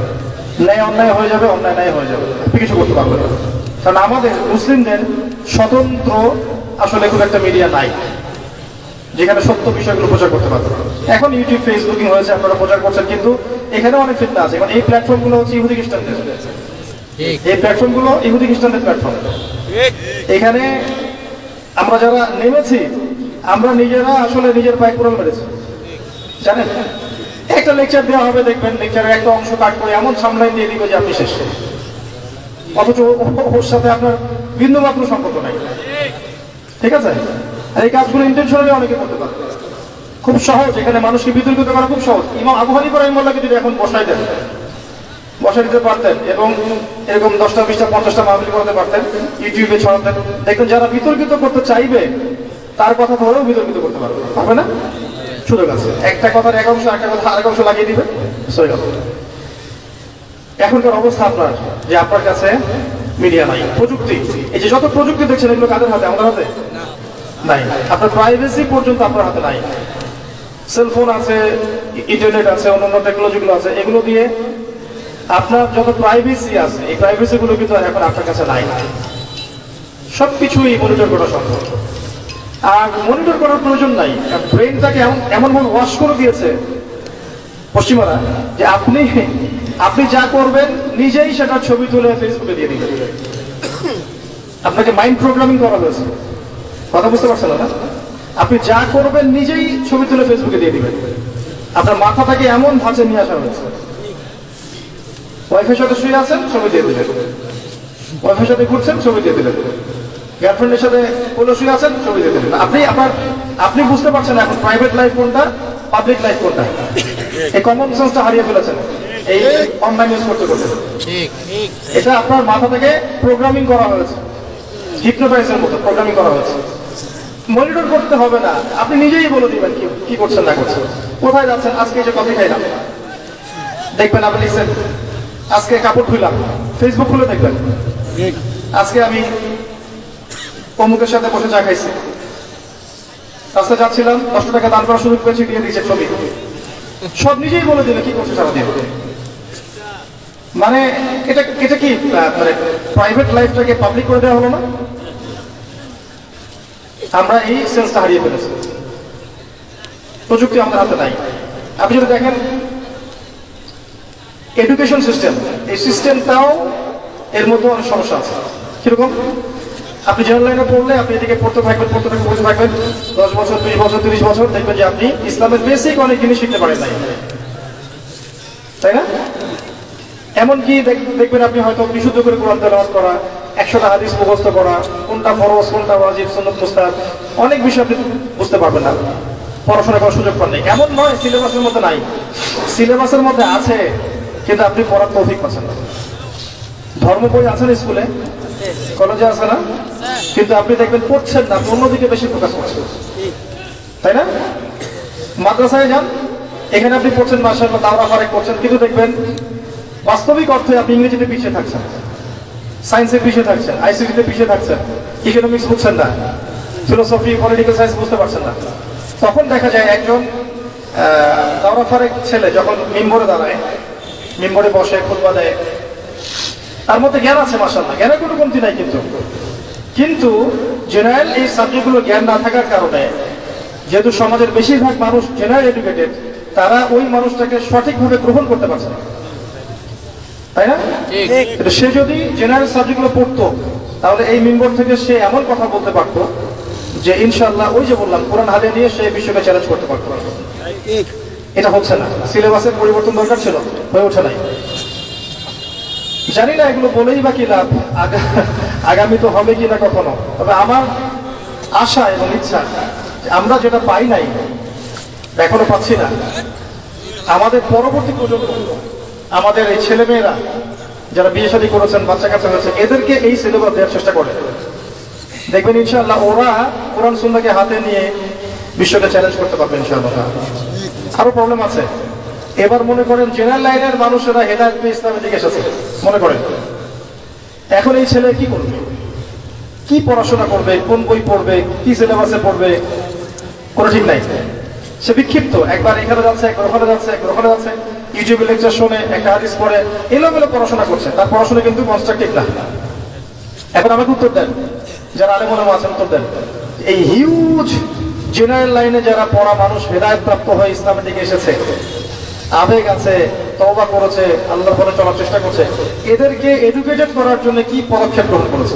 ন্যায় অন্যায় হয়ে যাবে, অন্যায় ন্যায় হয়ে যাবে, আপনি কিছু করতে পারবেন না। কারণ আমাদের মুসলিমদের স্বতন্ত্র আসলে খুব একটা মিডিয়া নাই যেখানে সত্য বিষয়গুলো প্রচার করতে পারবেন। এখন ইউটিউব, ফেসবুকিং হয়েছে, আপনারা প্রচার করছেন, কিন্তু এখানে অনেক ফিতনা আছে। এখন এই প্ল্যাটফর্মগুলো হচ্ছে ইহুদি খ্রিস্টানদের, এই প্ল্যাটফর্মগুলো ইহুদি খ্রিস্টানদের প্ল্যাটফর্ম। এখানে আমরা যারা নেমেছি আমরা নিজেরা আসলে নিজের পায়ে কুড়াল মেরেছি, জানেন? একটা লেকচার দেওয়া হবে, দেখবেন লেকচারের একটা অংশ কাট করে এমন সামলাইন দিয়ে দিবে যে আপনি শেষ, অথচ ওর সাথে আপনার বিন্দু মাত্র সম্পর্ক নাই। ঠিক আছে? আর এই কাজগুলো ইন্টেনশনালি অনেকে করতে পারে, খুব সহজ। এখানে মানুষকে বিতর্কিত করা খুব সহজ। ইমাম আবু হানিফা রাহিমাহুল্লাহকে যদি এখন বসাই দিতে পারতেন এবং এরকম 10টা 20টা 50টা মাহফিল করতে পারতেন, ইউটিউবে ছড়াতেন, দেখবেন যারা বিতর্কিত করতে চাইবে তার কথা ধরেও বিতর্কিত করতে পারবে না, সুযোগ আছে। একটা কথার এক অংশ একটা কথা আরেক অংশ লাগিয়ে দিবে, সরে গেল। এখনকার অবস্থা আপনার যে আপনার কাছে মিডিয়া নাই, প্রযুক্তি, এই যে যত প্রযুক্তি দেখছেন এগুলো কাদের হাতে? আমাদের হাতে নাই। আপনার প্রাইভেসি পর্যন্ত আপনার হাতে নাই। সেলফোন আছে, ইন্টারনেট আছে, অন্যান্য টেকনোলজিগুলো আছে, এগুলো দিয়ে আপনার যত প্রাইভেসি আছে এই প্রাইভেসি গুলো কিন্তু এখন আপনার কাছে নাই। সবকিছুই মনিটর করা সম্ভব। আর মনিটর করার প্রয়োজন নাই, ব্রেনটাকে এমনভাবে ওয়াশ করে দিয়েছে পশ্চিমারা যে আপনি যা করবেন নিজেই সেটা ছবি তুলে ফেসবুকে দিয়ে দিবেন। আপনাকে মাইন্ড প্রোগ্রামিং করা হয়েছে, কথা বুঝতে পারছেন না? আপনি যা করবেন নিজেই ছবি তুলে ফেসবুকে দিয়ে দিবেন। আপনার মাথাটাকে এমন ধাঁচে নিয়ে আসা হয়েছে, ওয়াইফের সাথে শুয়ে আছেন, ছবি দিয়ে দিলেন। ওয়াইফের সাথে ঘুরছেন, ছবি দিয়ে দিলেন। গার্লফ্রেন্ডের সাথে কোলে শুয়ে আছেন, ছবি দিয়ে দিলেন। আপনি বুঝতে পারছেন এখন প্রাইভেট লাইফ কোনটা, পাবলিক লাইফ কোনটা। এই কমন সেন্সটা হারিয়ে ফেলেছেন এই অনলাইন ইউজ করতে করতে। এটা আপনার মাথা থেকে প্রোগ্রামিং করা হয়েছে, হিপনোটাইজের মতো প্রোগ্রামিং করা হয়েছে। মনিটর করতে হবে না, আপনি নিজেই বলে দিবেন কি করছেন না করছেন। কোথায় যাচ্ছেন? আজকে যে কফি খাইলাম, দেখবেন আপনি লিখছেন আজকে কাপড় ধুইলাম, ফেসবুক খুলে দেখবেন আজকে আমি অমুকের সাথে বসে চা খাইছি, রাস্তায় যাচ্ছিলাম 10 টাকা দান করার সুযোগ পেয়েছি, দিয়ে দিয়েছে ছবি। সব নিজেই বলে দিলে কি করছে সারাদিন। মানে এটা কি মানে প্রাইভেট লাইফটাকে পাবলিক করে দেওয়া হলো না? আমরা এই সেন্সটা হারিয়ে ফেলেছি। প্রযুক্তি আমাদের হাতে নাই। আপনি যদি দেখেন এডুকেশন সিস্টেম, এই সিস্টেমটাও এর মধ্যে অনেক সমস্যা আছে। কিরকম? আপনি জেনারেল লাইনে পড়লে আপনি এদিকে পড়তে থাকবেন 10 বছর 20 বছর 30 বছর, দেখবেন যে আপনি ইসলামের বেসিক অনেক জিনিস শিখতে পারেন নাই, তাই না? এমনকি দেখবেন আপনি হয়তো বিশুদ্ধ করে কোরআন তেলাওয়াত করা, 100টা হাদিস মুখস্থ করা, কোনটা ফরজ কোনটা ওয়াজিব সুন্নাত মুস্তাহাব, অনেক বিষয় আপনি বুঝতে পারবেন না, পড়াশোনা করার সুযোগ পান নাই। এমন নয় সিলেবাসের মধ্যে নাই, সিলেবাসের মধ্যে আছে, কিন্তু আপনি পড়ার তৌফিক পাচ্ছেন না। ধর্ম বই আছে না স্কুলে, কলেজে আছে না, কিন্তু আপনি দেখবেন পড়ছেন না, অন্যদিকে বেশি ফোকাস করছেন, তাই না? মাদ্রাসায় যান, এখানে আপনি পড়ছেন মাশাআল্লাহ, দাওরা ফারেক করছেন, কিন্তু দেখবেন বাস্তবিক অর্থে আপনি ইংরেজিতে পিছিয়ে থাকছেন, সায়েন্সে পিছিয়ে থাকছেন, আইসিটিতে পিছিয়ে থাকছেন, ইকোনমিক্স বুঝছেন না, ফিলোসফি পলিটিক্যাল সায়েন্স বুঝতে পারছেন না। তখন দেখা যায় একজন দাওরা ফারেক ছেলে যখন মিম্বরে দাঁড়ায়, মিম্বরে বসে খুতবা দেয়, তার মধ্যে জ্ঞান আছে মাশাআল্লাহ, জ্ঞানের কোনো কমতি নাই, কিন্তু জেনারেল এই সাবজেক্টগুলো জ্ঞান না থাকার কারণে, যেহেতু সমাজের বেশিরভাগ মানুষ জেনারেল এডুকেটেড, তারা ওই মানুষটাকে সঠিকভাবে গ্রহণ করতে পারছে না, তাই না? সে যদি জেনারেল সাবজেক্টগুলো পড়তো তাহলে এই মিম্বর থেকে সে এমন কথা বলতে পারতো যে ইনশাআল্লাহ ওই যে বললাম কোরআন হাদিয়া নিয়ে সে বিশ্বকে চ্যালেঞ্জ করতে পারতো। এটা হচ্ছে না, সিলেবাসের পরিবর্তন দরকার ছিল, হয়ে ওঠে নাই। জানি না এগুলো বলেই বা কি লাভ, আগামী তো হবে কিনা কখনো। তবে আমার আশা এবং ইচ্ছা আমরা যেটা পাই নাই, এখনো পাচ্ছি না, আমাদের পরবর্তী প্রজন্ম, আমাদের এই ছেলেমেয়েরা যারা বিয়ে শাদী করেছেন, বাচ্চা কাচ্চা হয়েছে, এদেরকে এই সিলেবাস দেওয়ার চেষ্টা করে। দেখবেন ইনশাআল্লাহ ওরা কোরআন সুন্নাহকে হাতে নিয়ে বিশ্বকে চ্যালেঞ্জ করতে পারবে ইনশাআল্লাহ। আরো প্রবলেম আছে। এবার মনে করেন জেনারেল লাইনের মানুষেরা হেদায়েত পেয়ে ইসলামের দিকে এসেছে, মনে করেন এখন এই ছেলে কি করবে, কি পড়াশোনা করবে, কোন বই পড়বে, কি সিলেবাসে পড়বে, কোনো ঠিক নাই। সে বিক্ষিপ্ত, একবার এখানে যাচ্ছে, একবার ওখানে যাচ্ছে, একবার ওখানে যাচ্ছে, ইউটিউবে লেকচার শুনে, একটা হাদিস পড়ে, এলোমেলো পড়াশোনা করছে, তার পড়াশোনা কিন্তু কনস্ট্রাকটিভ না। এখন আমাকে উত্তর দেন, যারা আলেম ওলামা আছেন উত্তর দেন, এই হিউজ জেনারেল লাইনে যারা পড়া মানুষ হেদায়েত প্রাপ্ত হয়ে ইসলামের দিকে এসেছে, আবেগ আছে, তওবা করেছে, আল্লাহর পথে চলার চেষ্টা করছে, এদেরকে এডুকেটেড করার জন্য কি পদক্ষেপ গ্রহণ করেছে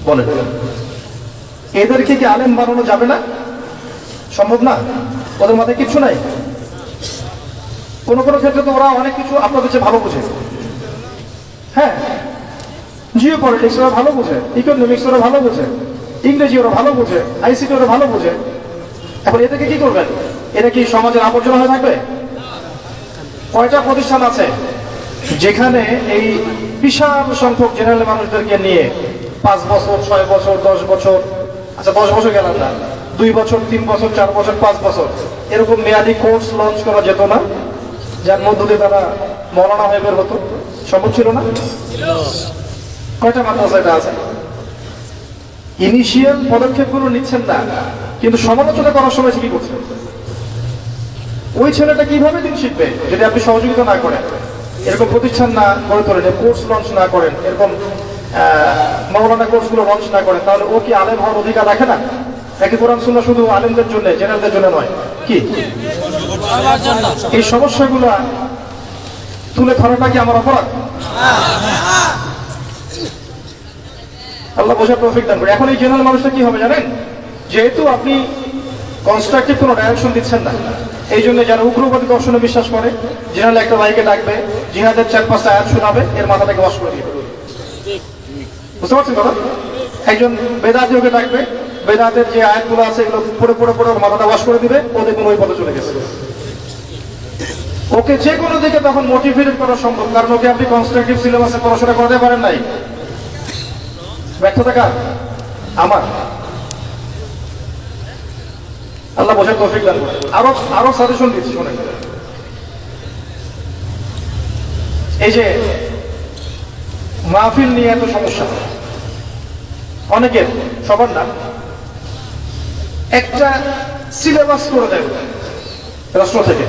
বলেন? এদেরকে কি আলেম বানানো যাবে না? সম্ভব না? ওদের মাথায় কিছু নাই? কোনো কোনো ক্ষেত্রে তো ওরা অনেক কিছু আপনাদের চেয়ে ভালো বোঝে। হ্যাঁ, জিও পলিটিক্স ওরা ভালো বোঝে, ইকোনমিক্স ওরা ভালো বোঝে, ইংরেজি ওরা ভালো বোঝে, আইসিটি ওরা ভালো বোঝে। এখন এদেরকে কি করবেন? এরা কি সমাজের আবর্জনা হয়ে থাকবে? কয়টা প্রতিষ্ঠান আছে যেখানে এই বিশাল সংখ্যক জেনারেল মানুষদেরকে নিয়ে 5 বছর 6 বছর 10 বছর, আচ্ছা 10 বছর গেলাম না, 2 বছর 3 বছর 4 বছর 5 বছর এরকম মেয়াদি কোর্স লঞ্চ করা যেত না, যার মধ্য দিয়ে তারা মৌলানা হয়ে বের হতো? সম্ভব ছিল না? কয়টা মাদ্রাসা এটা আছে? ইনিশিয়াল পদক্ষেপগুলো নিচ্ছেন না, কিন্তু সমালোচনা করার সময় কি করছেন? ওই ছেলেটা কিভাবে দিন শিখবে যদি আপনি সহযোগিতা না করেন, এরকম প্রতিষ্ঠান না গড়ে তোলেন, কোর্স লঞ্চ না করেন, এরকম মাওলানা কোর্সগুলো লঞ্চ না করেন, তাহলে ও কি আলেম হওয়ার অধিকার রাখে না? নাকি কোরআন সুন্নাহ শুধু আলেমদের জন্য, জেনারেলদের জন্য নয়? কি এই সমস্যাগুলো তুলে ধরাটা কি আমার অপরাধ? আল্লাহ বোঝার তৌফিক দান করে। এখন এই জেনারেল মানুষটা কি হবে জানেন? যেহেতু আপনি কনস্ট্রাকটিভ কোনো ডাইরেকশন দিচ্ছেন না, এই জন্য যারা উগ্রবাদী দর্শনে বিশ্বাস করে, জেনারেল একটা ভাইকে ডাকবে, জিহাদের 4-5টা আয়াত শোনাবে, এর মাথাটাকে ওয়াশ করে দিবে। বুঝতে পারছেন কথা? একজন বেদাতীয়কে ডাকবে, বেদাতের যে আয়াতগুলো আছে এগুলো পড়ে পড়ে পড়ে ওর মাথাটা ওয়াশ করে দিবে, ও দেখুন ওই পথে চলে গেছে। ওকে যে কোনো দিকে তখন মোটিভেটেড করা সম্ভব, কারণ ওকে আপনি কনস্ট্রাকটিভ সিলেবাসে পড়াশোনা করতে পারেন নাই। ব্যর্থতা কার? আমার। আল্লাহ বোঝার তৌফিক দান করে। আরো সাজেশন দিচ্ছি শোনেন। এই যে মাহফিল নিয়ে এত সমস্যা অনেকের, সবার না, একটা সিলেবাস করে দেয় রাষ্ট্র থেকে,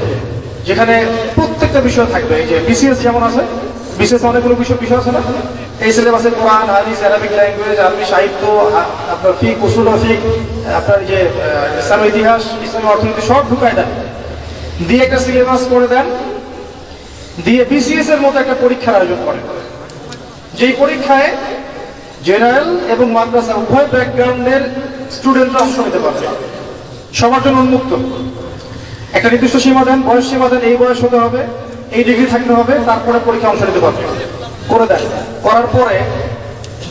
যেখানে প্রত্যেকটা বিষয় থাকবে। এই যে বিসিএস যেমন আছে, বিসিএস অনেকগুলো বিষয় আছে না, এই সিলেবাসে কোরআন, হাদিস, আরবিক ল্যাঙ্গুয়েজ, আরবি সাহিত্য, আপনার ফিক, উসুল ফিক, আপনার যে ইসলামের ইতিহাস, ইসলামের অর্থনীতি সব ঢুকায় দেন, দিয়ে একটা সিলেবাস করে দেন, দিয়ে বিসিএস এর মতো একটা পরীক্ষার আয়োজন করেন, যেই পরীক্ষায় জেনারেল এবং মাদ্রাসা উভয় ব্যাকগ্রাউন্ডের স্টুডেন্টরা অংশ নিতে পারবে, সবার জন্য উন্মুক্ত। একটা নির্দিষ্ট সীমা দেন, বয়স সীমা দেন, এই বয়স হতে হবে, এই ডিগ্রি থাকতে হবে, তারপরে পরীক্ষা অংশ নিতে পারবে। করে দেন, করার পরে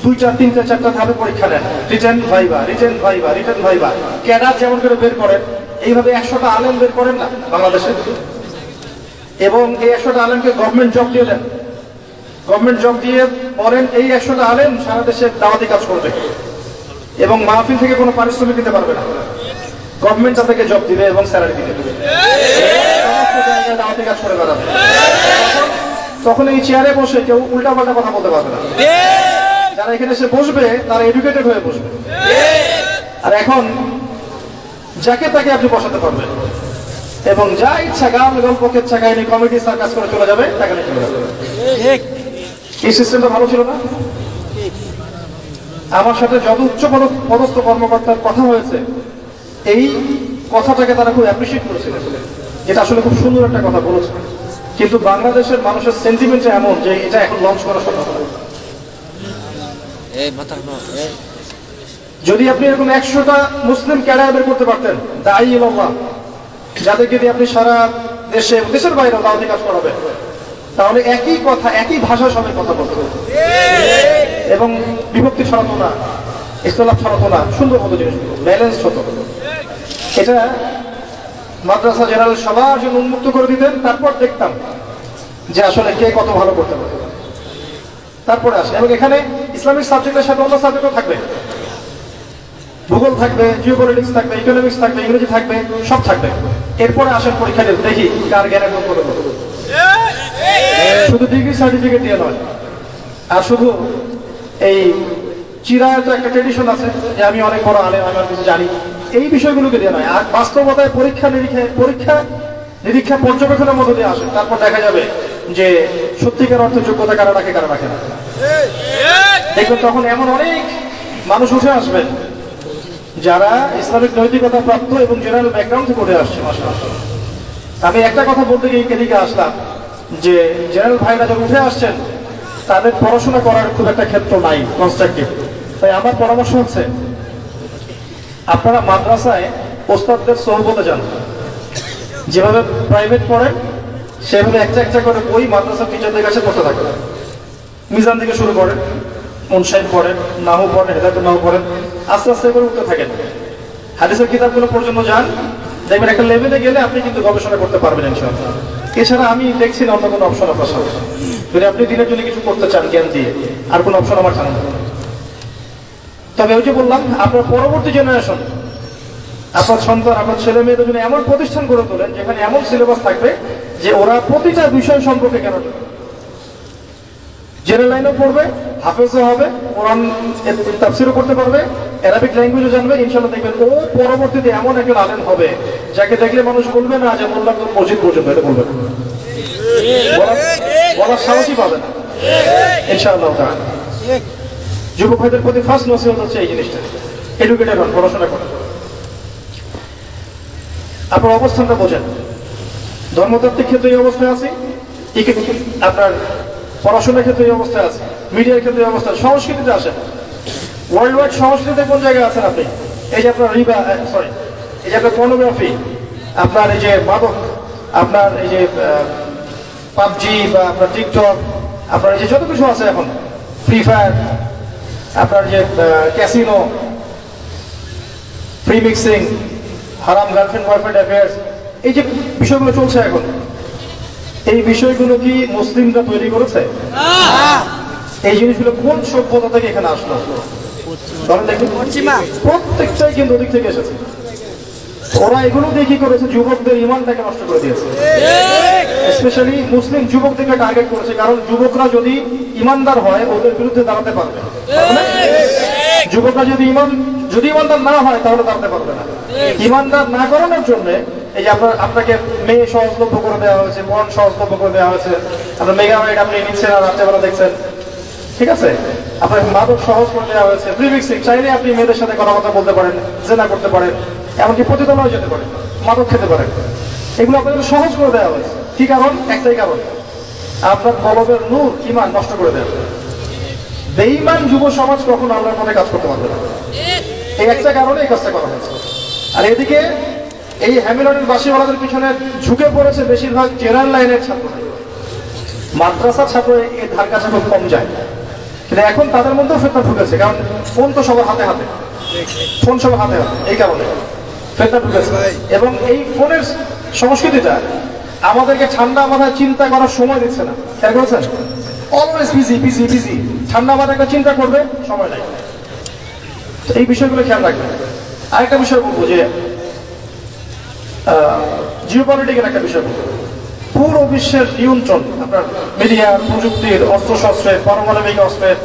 2টা 3টা 4টা ধাপে পরীক্ষা নেন, written viva, written viva, written viva. Cadre যেমন করে বের করেন, এইভাবে 100টা আলেম বের করেন না বাংলাদেশে, এবং এই 100টা আলেমকে গভর্নমেন্ট জব দিয়ে দেন। গভর্নমেন্ট জব দিয়ে বলেন এই 100টা আলেম সারা দেশে দাওয়াতি কাজ করবে, এবং মাহফিল থেকে কোনো পারিশ্রমিক দিতে পারবে না, গভর্নমেন্ট তাদেরকে জব দিবে এবং স্যালারি দিবে, সমস্ত জায়গায় দাওয়াতি কাজ করে বেড়াবে। তখন এই চেয়ারে বসে কেউ উল্টাপাল্টা কথা বলতে পারবে না। যারা এখানে এসে বসবে তারা এডুকেটেড হয়ে বসবে। আর এখন যাকে তাকে আপনি বসাতে পারবেন, এবং যা ইচ্ছা গান গল্পকে ইচ্ছা কাহিনী কমেডি সার্কাস করে চলে যাবে, তাকে নিয়ে চলে যাবে। এই সিস্টেমটা ভালো ছিল না? আমার সাথে যত উচ্চ পদস্থ কর্মকর্তার কথা হয়েছে, এই কথাটাকে তারা খুব অ্যাপ্রিসিয়েট করেছিলেন, এটা আসলে খুব সুন্দর একটা কথা বলেছে। কিন্তু বাংলাদেশের মানুষের সেন্টিমেন্ট এমন যে এটা এখন লঞ্চ করা সম্ভব না। যদি আপনি এরকম 100টা মুসলিম ক্যাডার বের করতে পারতেন, দায়ী আল্লাহ, যাদেরকে দিয়ে আপনি সারা দেশের বাইরে দাওয়াতি কাজ করাবেন, তাহলে একই কথা, একই ভাষা সবাই কথা বলতো, এবং বিভক্তি ছড়াতো না, ইখতিলাফ ছড়াতো না, সুন্দর মতো জিনিসগুলো ব্যালেন্স হতো। এটা মাদ্রাসা জেনারেল সবার জন্য উন্মুক্ত করে দিতেন, তারপর দেখতাম যে আসলে কে কত ভালো করতে পারে, তারপরে আসে। এবং এখানে ইসলামিক সাবজেক্টের সাথে অন্য সাবজেক্টও থাকবে, ভূগোল থাকবে, জিওপলিটিক্স থাকবে, ইকোনমিক্স থাকবে, ইংরেজি থাকবে, সব থাকবে। এরপরে আসেন পরীক্ষা দিয়ে দেখি কার জ্ঞানের কোন করে, শুধু ডিগ্রি সার্টিফিকেট দিয়ে নয়, আর শুধু এই চিরায়ত একটা ট্রেডিশন আছে যে আমি অনেক বড় আলেম, আমি আর কিছু জানি, এই বিষয়গুলোকে দিয়ে নয়। আর বাস্তবতায় পরীক্ষা নিরীক্ষা পর্যবেক্ষণের মধ্যে দিয়ে আসে, তারপর দেখা যাবে যে সত্যিকার অর্থে যোগ্যতা কারা রাখে কারা রাখে না। দেখবেন তখন এমন অনেক মানুষ উঠে আসবেন যারা ইসলামিক নৈতিকতা প্রাপ্ত এবং জেনারেল ব্যাকগ্রাউন্ড থেকে উঠে আসছে। আমি একটা কথা বলতে গিয়ে এদিকে আসলাম যে জেনারেল ভাইরা যখন উঠে আসছেন, তাদের পড়াশোনা করার খুব একটা ক্ষেত্র নাই কনস্ট্রাকটিভ। তাই আমার পরামর্শ হচ্ছে আপনারা মাদ্রাসায় ওস্তাদদের সোহবতে যান, যেভাবে প্রাইভেট পড়েন সেভাবে একটা একটা করে বই মাদ্রাসার টিচারদের কাছে পড়তে থাকেন। মিজান থেকে শুরু করেন, মুনসাইব পড়েন, নাহু পড়েন, হেদায়তুল নাহু পড়েন, আস্তে আস্তে করে উঠতে থাকেন। হাদিসের কিতাবগুলো পর্যন্ত যান, দেখবেন একটা লেভেলে গেলে আপনি কিন্তু গবেষণা করতে পারবেন ইনশাআল্লাহ। এছাড়া আমি দেখছি না অন্য কোনো অপশন আপনার সামনে। যদি আপনি দিনের জন্য কিছু করতে চান জ্ঞান দিয়ে, আর কোনো অপশন আমার জানা নেই। তবে ওই যে বললাম, আপনার পরবর্তী জেনারেশন, আপনার সন্তান, আপনার ছেলে মেয়েদের জন্য এমন প্রতিষ্ঠান গড়ে তোলেন যেখানে এমন সিলেবাস থাকবে যে ওরা প্রতিটা বিষয় সম্পর্কে জ্ঞান অর্জন করবে। জেনারেল লাইনও পড়বে, হাফেজও হবে, কোরআন তাফসিরও করতে পারবে, অ্যারাবিক ল্যাঙ্গুয়েজও জানবে। ইনশাআল্লাহ দেখবেন ও পরবর্তীতে এমন একজন আলেম হবে যাকে দেখলে মানুষ বলবে না যে মোল্লা তো মসজিদ পর্যন্ত, এটা বলবে না, বলার সাহসই পাবে না ইনশাআল্লাহ তাআলা। যুবক ভাইদের প্রতি ফার্স্ট নসিহত হচ্ছে এই জিনিসটা, এডুকেটেড হন, পড়াশোনা করেন, আপনার অবস্থানটা বোঝেন। ধর্মতাত্ত্বিক ক্ষেত্রে এই অবস্থায় আছি, আপনার পড়াশোনার ক্ষেত্রে এই অবস্থায় আছে, মিডিয়ার ক্ষেত্রে এই অবস্থায়, সংস্কৃতিতে আসেন। ওয়ার্ল্ড ওয়াইড সংস্কৃতিতে কোন জায়গায় আছেন আপনি? এই যে আপনার এই যে আপনার পর্নোগ্রাফি, আপনার এই যে মাদক, আপনার এই যে পাবজি বা আপনার টিকটক, আপনার এই যে যত কিছু আছে এখন, ফ্রি ফায়ার, আপনার যে ক্যাসিনো, ফ্রি মিক্সিং, হারাম গার্লফ্রেন্ড বয়ফ্রেন্ড অ্যাফেয়ার্স, এই যে বিষয়গুলো চলছে এখন, এই বিষয়গুলো কি মুসলিমরা তৈরি করেছে? এই জিনিসগুলো কোন সভ্যতা থেকে এখানে আসলো? প্রত্যেকটাই কিন্তু ওদিক থেকে এসেছে। ওরা এগুলো দিয়ে কি করেছে? যুবকদের ইমানটাকে নষ্ট করে দিয়েছে। স্পেশালি মুসলিম যুবকদেরকে টার্গেট করেছে, কারণ যুবকরা যদি ইমানদার হয় ওদের বিরুদ্ধে দাঁড়াতে পারবে। যুবকরা যদি ইমানদার না হয় তাহলে দাঁড়াতে পারবে না। ইমানদার না করানোর জন্য এই যে আপনাকে মেয়ে সহজলভ্য করে দেওয়া হয়েছে, মন সহজলভ্য করে দেওয়া হয়েছে, আপনার মেগা রাইড আপনি নিচ্ছেন আর রাত্রেবেলা দেখছেন, ঠিক আছে, আপনার মাদক সহজ করে দেওয়া হয়েছে, ফ্রি মিক্সিং, চাইলে আপনি মেয়েদের সাথে কথা বলতে পারেন, জেনা করতে পারেন, এমনকি পতিতালয়ে যেতে পারেন, মাদক খেতে পারেন, এগুলো আপনাদের সহজ করে দেওয়া হয়েছে। কি কারণ? একটাই কারণ, আপনার কলবের নূর, ঈমান নষ্ট করে দেওয়া। বেঈমান যুব সমাজ কখনো আল্লাহর পথে কাজ করতে পারবে না, এই একটা কারণে এই কাজটা করা হয়েছে। আর এদিকে এই হ্যামিলনের বাসিওয়ালাদের পিছনে ঝুঁকে পড়েছে বেশিরভাগ জেনারেল লাইনের ছাত্র, মাদ্রাসার ছাত্র এই ধার কাছে খুব কম যায়। কিন্তু এখন তাদের মধ্যেও ফেতনা ঢুকেছে, কারণ ফোন তো সবার হাতে হাতে, ফোন সবার হাতে হাতে, এই কারণে ফেতনা ঢুকেছে। এবং এই ফোনের সংস্কৃতিটা আমাদেরকে ঠান্ডা মাথায় চিন্তা করার সময় দিচ্ছে না। খেয়াল করেছেন? অলওয়েজ বিজি বিজি বিজি, ঠান্ডা মাথায় একটা চিন্তা করবে সময় নাই। এই বিষয়গুলো খেয়াল রাখবেন। আরেকটা বিষয় বলবো যে জিওপলিটিক্যাল একটা বিষয় বলবো, পুরো বিশ্বের নিয়ন্ত্রণ আপনার মিডিয়ার, প্রযুক্তির, অস্ত্রশস্ত্রের, পারমাণবিক অস্ত্রের,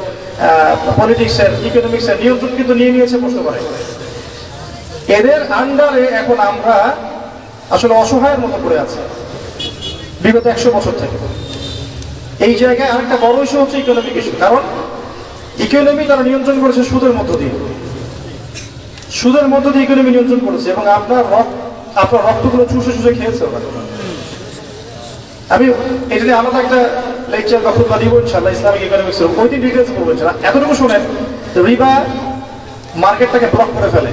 পলিটিক্সের, ইকোনমিক্সের নিয়ন্ত্রণ কিন্তু নিয়ে নিয়েছে বসতে পারে। এদের আন্ডারে এখন আমরা আসলে অসহায়ের মতো পড়ে আছি বিগত 100 বছর থেকে। এই জায়গায় আরেকটা বড় ইস্যু হচ্ছে ইকোনমিক ইস্যু, কারণ ইকোনমি তারা নিয়ন্ত্রণ করেছে সুদের মধ্য দিয়ে, সুদের মধ্য দিয়ে ইকোনমি নিয়ন্ত্রণ করেছে, এবং আপনার রক্তগুলো চুষে চুষে খেয়েছে ওরা। আমি এটা নিয়ে আলাদা একটা লেকচার বা খুতবা দিব ইনশাআল্লাহ, ইসলামিক ইকোনমিক্স, ওই দিন ডিটেলস বলবো ইনশাআল্লাহ। এতটুকু শুনেন, রিবা মার্কেটটাকে ব্লক করে ফেলে,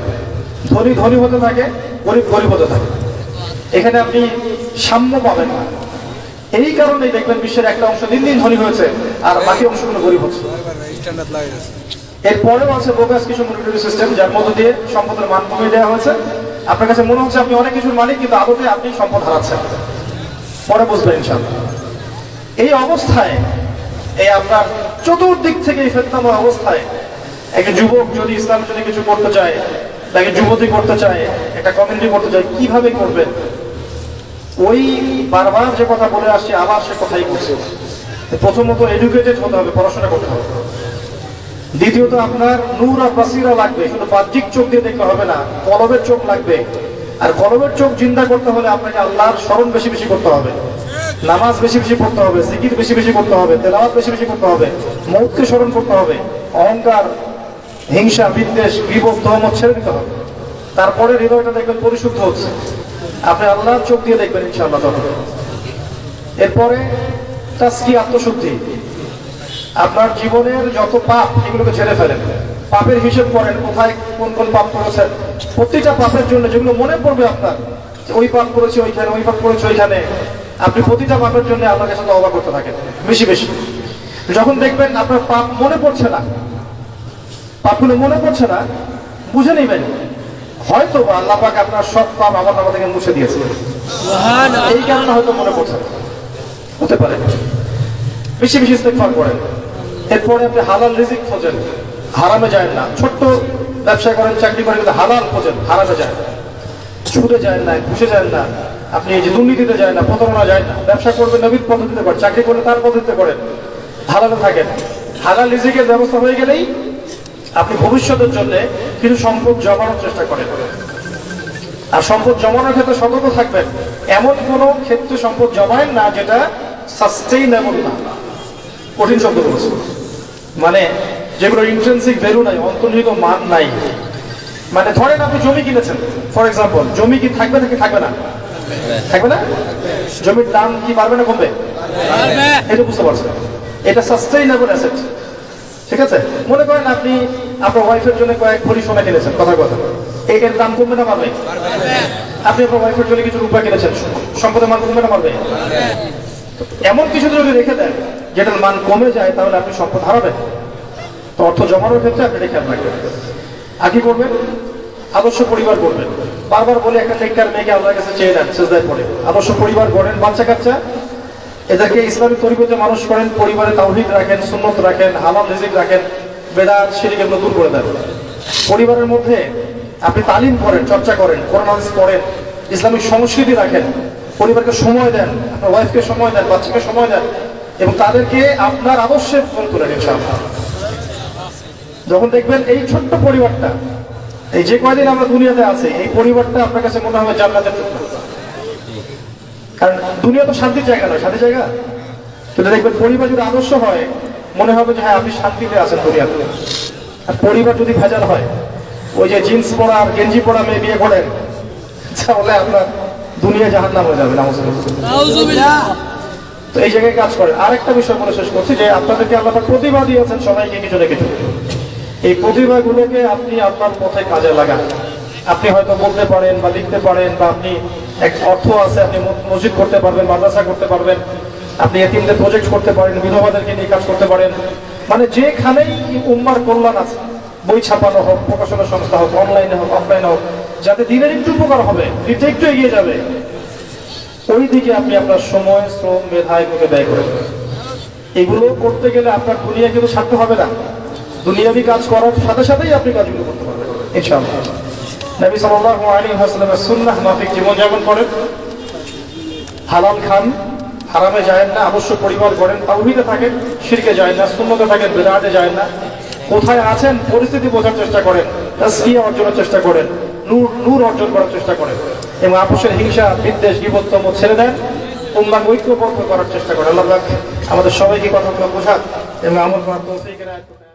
ধনী ধনী হতে থাকে, গরিব গরিব হতে থাকে, এখানে আপনি সাম্য পাবেন না। এই কারণেই দেখবেন বিশ্বের একটা অংশ দিন দিন ধনী হয়েছে আর বাকি অংশগুলো গরিব হচ্ছে। এরপরেও আছে বোগাস কিছু মনিটরি সিস্টেম, যার মধ্য দিয়ে সম্পদের মান কমিয়ে দেওয়া হয়েছে। আপনার কাছে মনে হচ্ছে আপনি অনেক কিছুর মালিক, কিন্তু আদতে আপনি সম্পদ হারাচ্ছেন, পরে বুঝবেন ইনশাআল্লাহ। এই অবস্থায়, এই আপনার চতুর্দিক থেকে এই ফেতনাময় অবস্থায় একটা যুবক যদি ইসলামের জন্য কিছু করতে চায়, তাকে যুবতী করতে চায়, একটা কমিউনিটি করতে চায়, কিভাবে করবেন? ওই বারবার যে কথা বলে আসছে আবার সে কথাই বলছে। প্রথমত এডুকেটেড হতে হবে, পড়াশোনা করতে হবে। দ্বিতীয়ত আপনার নূর আর বাসিরা লাগবে, শুধু বাহ্যিক চোখ দিয়ে দেখলে হবে না, কলবের চোখ লাগবে। আর কলবের চোখ জিন্দা করতে হলে আপনাকে আল্লাহর স্মরণ বেশি বেশি করতে হবে, নামাজ বেশি বেশি পড়তে হবে, জিকির বেশি বেশি করতে হবে, তেলাওয়াত বেশি বেশি করতে হবে, মৌতকে স্মরণ করতে হবে, অহংকার, হিংসা, বিদ্বেষ, বিপদ, তহমত ছেড়ে দিতে হবে। তারপরে হৃদয়টা দেখবেন পরিশুদ্ধ হচ্ছে, আপনি আল্লাহর চোখ দিয়ে দেখবেন ইনশাআল্লাহ তখন। এরপরে তাসকিয়া, আত্মশুদ্ধি, আপনার জীবনের যত পাপ এগুলোকে ঝেড়ে ফেলেন। পাপের হিসেব করেন, কোথায় কোন কোন পাপ করেছেন। প্রতিটা পাপের জন্য যেগুলো মনে পড়বে আপনার, যে ওই পাপ করেছি ওইখানে, ওই পাপ করেছি ওইখানে, আপনি প্রতিটা পাপের জন্য আল্লাহর কাছে তওবা করতে থাকেন বেশি বেশি। যখন দেখবেন আপনার পাপ মনে পড়ছে না, পাপগুলো মনে পড়ছে না, বুঝে নেবেন হয়তো আল্লাহ পাক আপনার সব পাপ আমার নামা থেকে মুছে দিয়েছে, এই কারণে হয়তো মনে পড়ছে না, হতে পারে। বেশি বেশি ইস্তেগফার করেন। এরপরে আপনি হালাল রিজিক খোঁজেন, হারামে যায় না। ছোট্ট ব্যবসা করেন, চাকরি করেন, কিন্তু হালাল খোঁজেন, হারামে যায় না। সুদে যায় না, ঘুষে যায় না, আপনি এই যে দুর্নীতিতে যায় না, প্রতারণা যায় না। ব্যবসা করবেন নবীর পদ্ধতিতে করেন, চাকরি করলে তার পদ্ধতিতে করেন, হালালে থাকেন। হালাল রিজিকের ব্যবস্থা হয়ে গেলেই আপনি ভবিষ্যতের জন্য কিছু সম্পদ জমানোর চেষ্টা করেন। আর সম্পদ জমানোর ক্ষেত্রে সতর্ক থাকবেন, এমন কোনো ক্ষেত্রে সম্পদ জমায়েন না যেটা সাস্টেইনেবল না। কঠিন শব্দ বলছে, মানে যেগুলো ইন্ট্রেন্সিক ভ্যালু নাই, অন্তর্নিহিত মান নাই। মানে ধরেন আপনি জমি কিনেছেন, ফর এক্সাম্পল, জমি কি থাকবে নাকি থাকবে না? থাকবে না। জমির দাম কি বাড়বে না কমবে? এটা বুঝতে পারছেন, এটা সাস্টেইনেবল অ্যাসেট। ঠিক আছে, মনে করেন আপনি আপনার ওয়াইফের জন্য কয়েক ভরি সোনা কিনেছেন, কথার কথা, এর দাম কমবে না বাড়বে? আপনি আপনার ওয়াইফের জন্য কিছু রূপা কিনেছেন, সম্পদের মান কমবে না বাড়বে? এমন কিছু যদি রেখে দেন যেটার মান কমে যায়, তাহলে আপনি সম্পদ হারাবেন। তো অর্থ জমানোর ক্ষেত্রে আপনি এটা খেয়াল রাখবেন। আর কি করবেন? আদর্শ পরিবার করবেন। বারবার বলে একটা নেককার মেয়েকে আল্লাহর কাছে চেয়ে নেন, সিজদায় পড়ে। আদর্শ পরিবার গড়েন, বাচ্চা কাচ্চা এদেরকে ইসলামিক তরিকতে মানুষ করেন, পরিবারে তাওহীদ রাখেন, সুন্নত রাখেন, হালাল রিজিক রাখেন, বেদাত শিরক এগুলো দূর করে দেন। পরিবারের মধ্যে আপনি তালিম করেন, চর্চা করেন, কোরআন হাদিস পড়েন, ইসলামিক সংস্কৃতি রাখেন, পরিবারকে সময় দেন, আপনার ওয়াইফকে সময় দেন, বাচ্চাকে সময় দেন, এবং তাদেরকে আপনার আদর্শে গড়ে তোলেন ইনশাআল্লাহ। যখন দেখবেন এই ছোট্ট পরিবারটা, এই যে কয়দিন আমরা দুনিয়াতে আছি, এই পরিবারটা আপনার কাছে মনে হবে জান্নাতের টুকরো। কারণ দুনিয়া তো শান্তির জায়গা নয়, শান্তির জায়গা কিন্তু দেখবেন পরিবার যদি আদর্শ হয়, মনে হবে যে হ্যাঁ আপনি শান্তিতে আছেন দুনিয়াতে। আর পরিবার যদি ভেজাল হয়, ওই যে জিন্স পরা আর গেঞ্জি পরা মেয়ে বিয়ে করেন, তাহলে আপনার দুনিয়া জাহান্নাম হয়ে যাবে। নাউজুবিল্লাহ। তো এই জায়গায় কাজ করে। আরেকটা বিষয় বলে শেষ করছি, যে আপনাদেরকে আল্লাহ প্রতিভা দিয়েছেন সবাইকে কিছু না কিছু। এই প্রতিভাগুলোকে আপনি আপনার পথে কাজে লাগান। আপনি হয়তো বলতে পারেন বা লিখতে পারেন, বা আপনি এক অর্থ আছে, আপনি মসজিদ করতে পারবেন, মাদ্রাসা করতে পারবেন, আপনি এতিমদের প্রজেক্ট করতে পারেন, বিধবাদেরকে নিয়ে কাজ করতে পারেন। মানে যেখানেই উম্মার কল্যাণ আছে, বই ছাপানো হোক, প্রকাশনা সংস্থা হোক, অনলাইনে হোক, অফলাইনে হোক, যাতে দিনের একটু উপকার হবে, দিতে একটু এগিয়ে যাবে, ওই দিকে আপনি আপনার সময়, শ্রম, মেধা এগুলোকে ব্যয় করেন। এগুলো করতে গেলে আপনার দুনিয়া কিন্তু ছাড়তে হবে না। দুনিয়াবি কাজ করার সাথে সাথেই আপনি কাজগুলো করতে পারবেন ইনশাআল্লাহ। নবী সাল্লাল্লাহু আলাইহি ওয়াসাল্লামের সুন্নাহ মাফিক জীবনযাপন করেন, হালাল খান, হারামে যায় না, অবশ্য পরিবার গড়েন, তাওহীদে থাকেন, শিরকে যায় না, সুন্নতে থাকেন, বিদআতে যায় না। কোথায় আছেন পরিস্থিতি বোঝার চেষ্টা করেন, তাসকিয়া অর্জনের চেষ্টা করেন, নূর অর্জন করার চেষ্টা করেন, এবং আপোষের হিংসা, বিদ্বেষ, গীবত ছেড়ে দেন, উম্মাহ ঐক্যবদ্ধ করার চেষ্টা করেন। আল্লাহ পাক আমাদের সবাইকে কথাগুলো বোঝান এবং আমল করার তৌফিক এনায়েত করেন।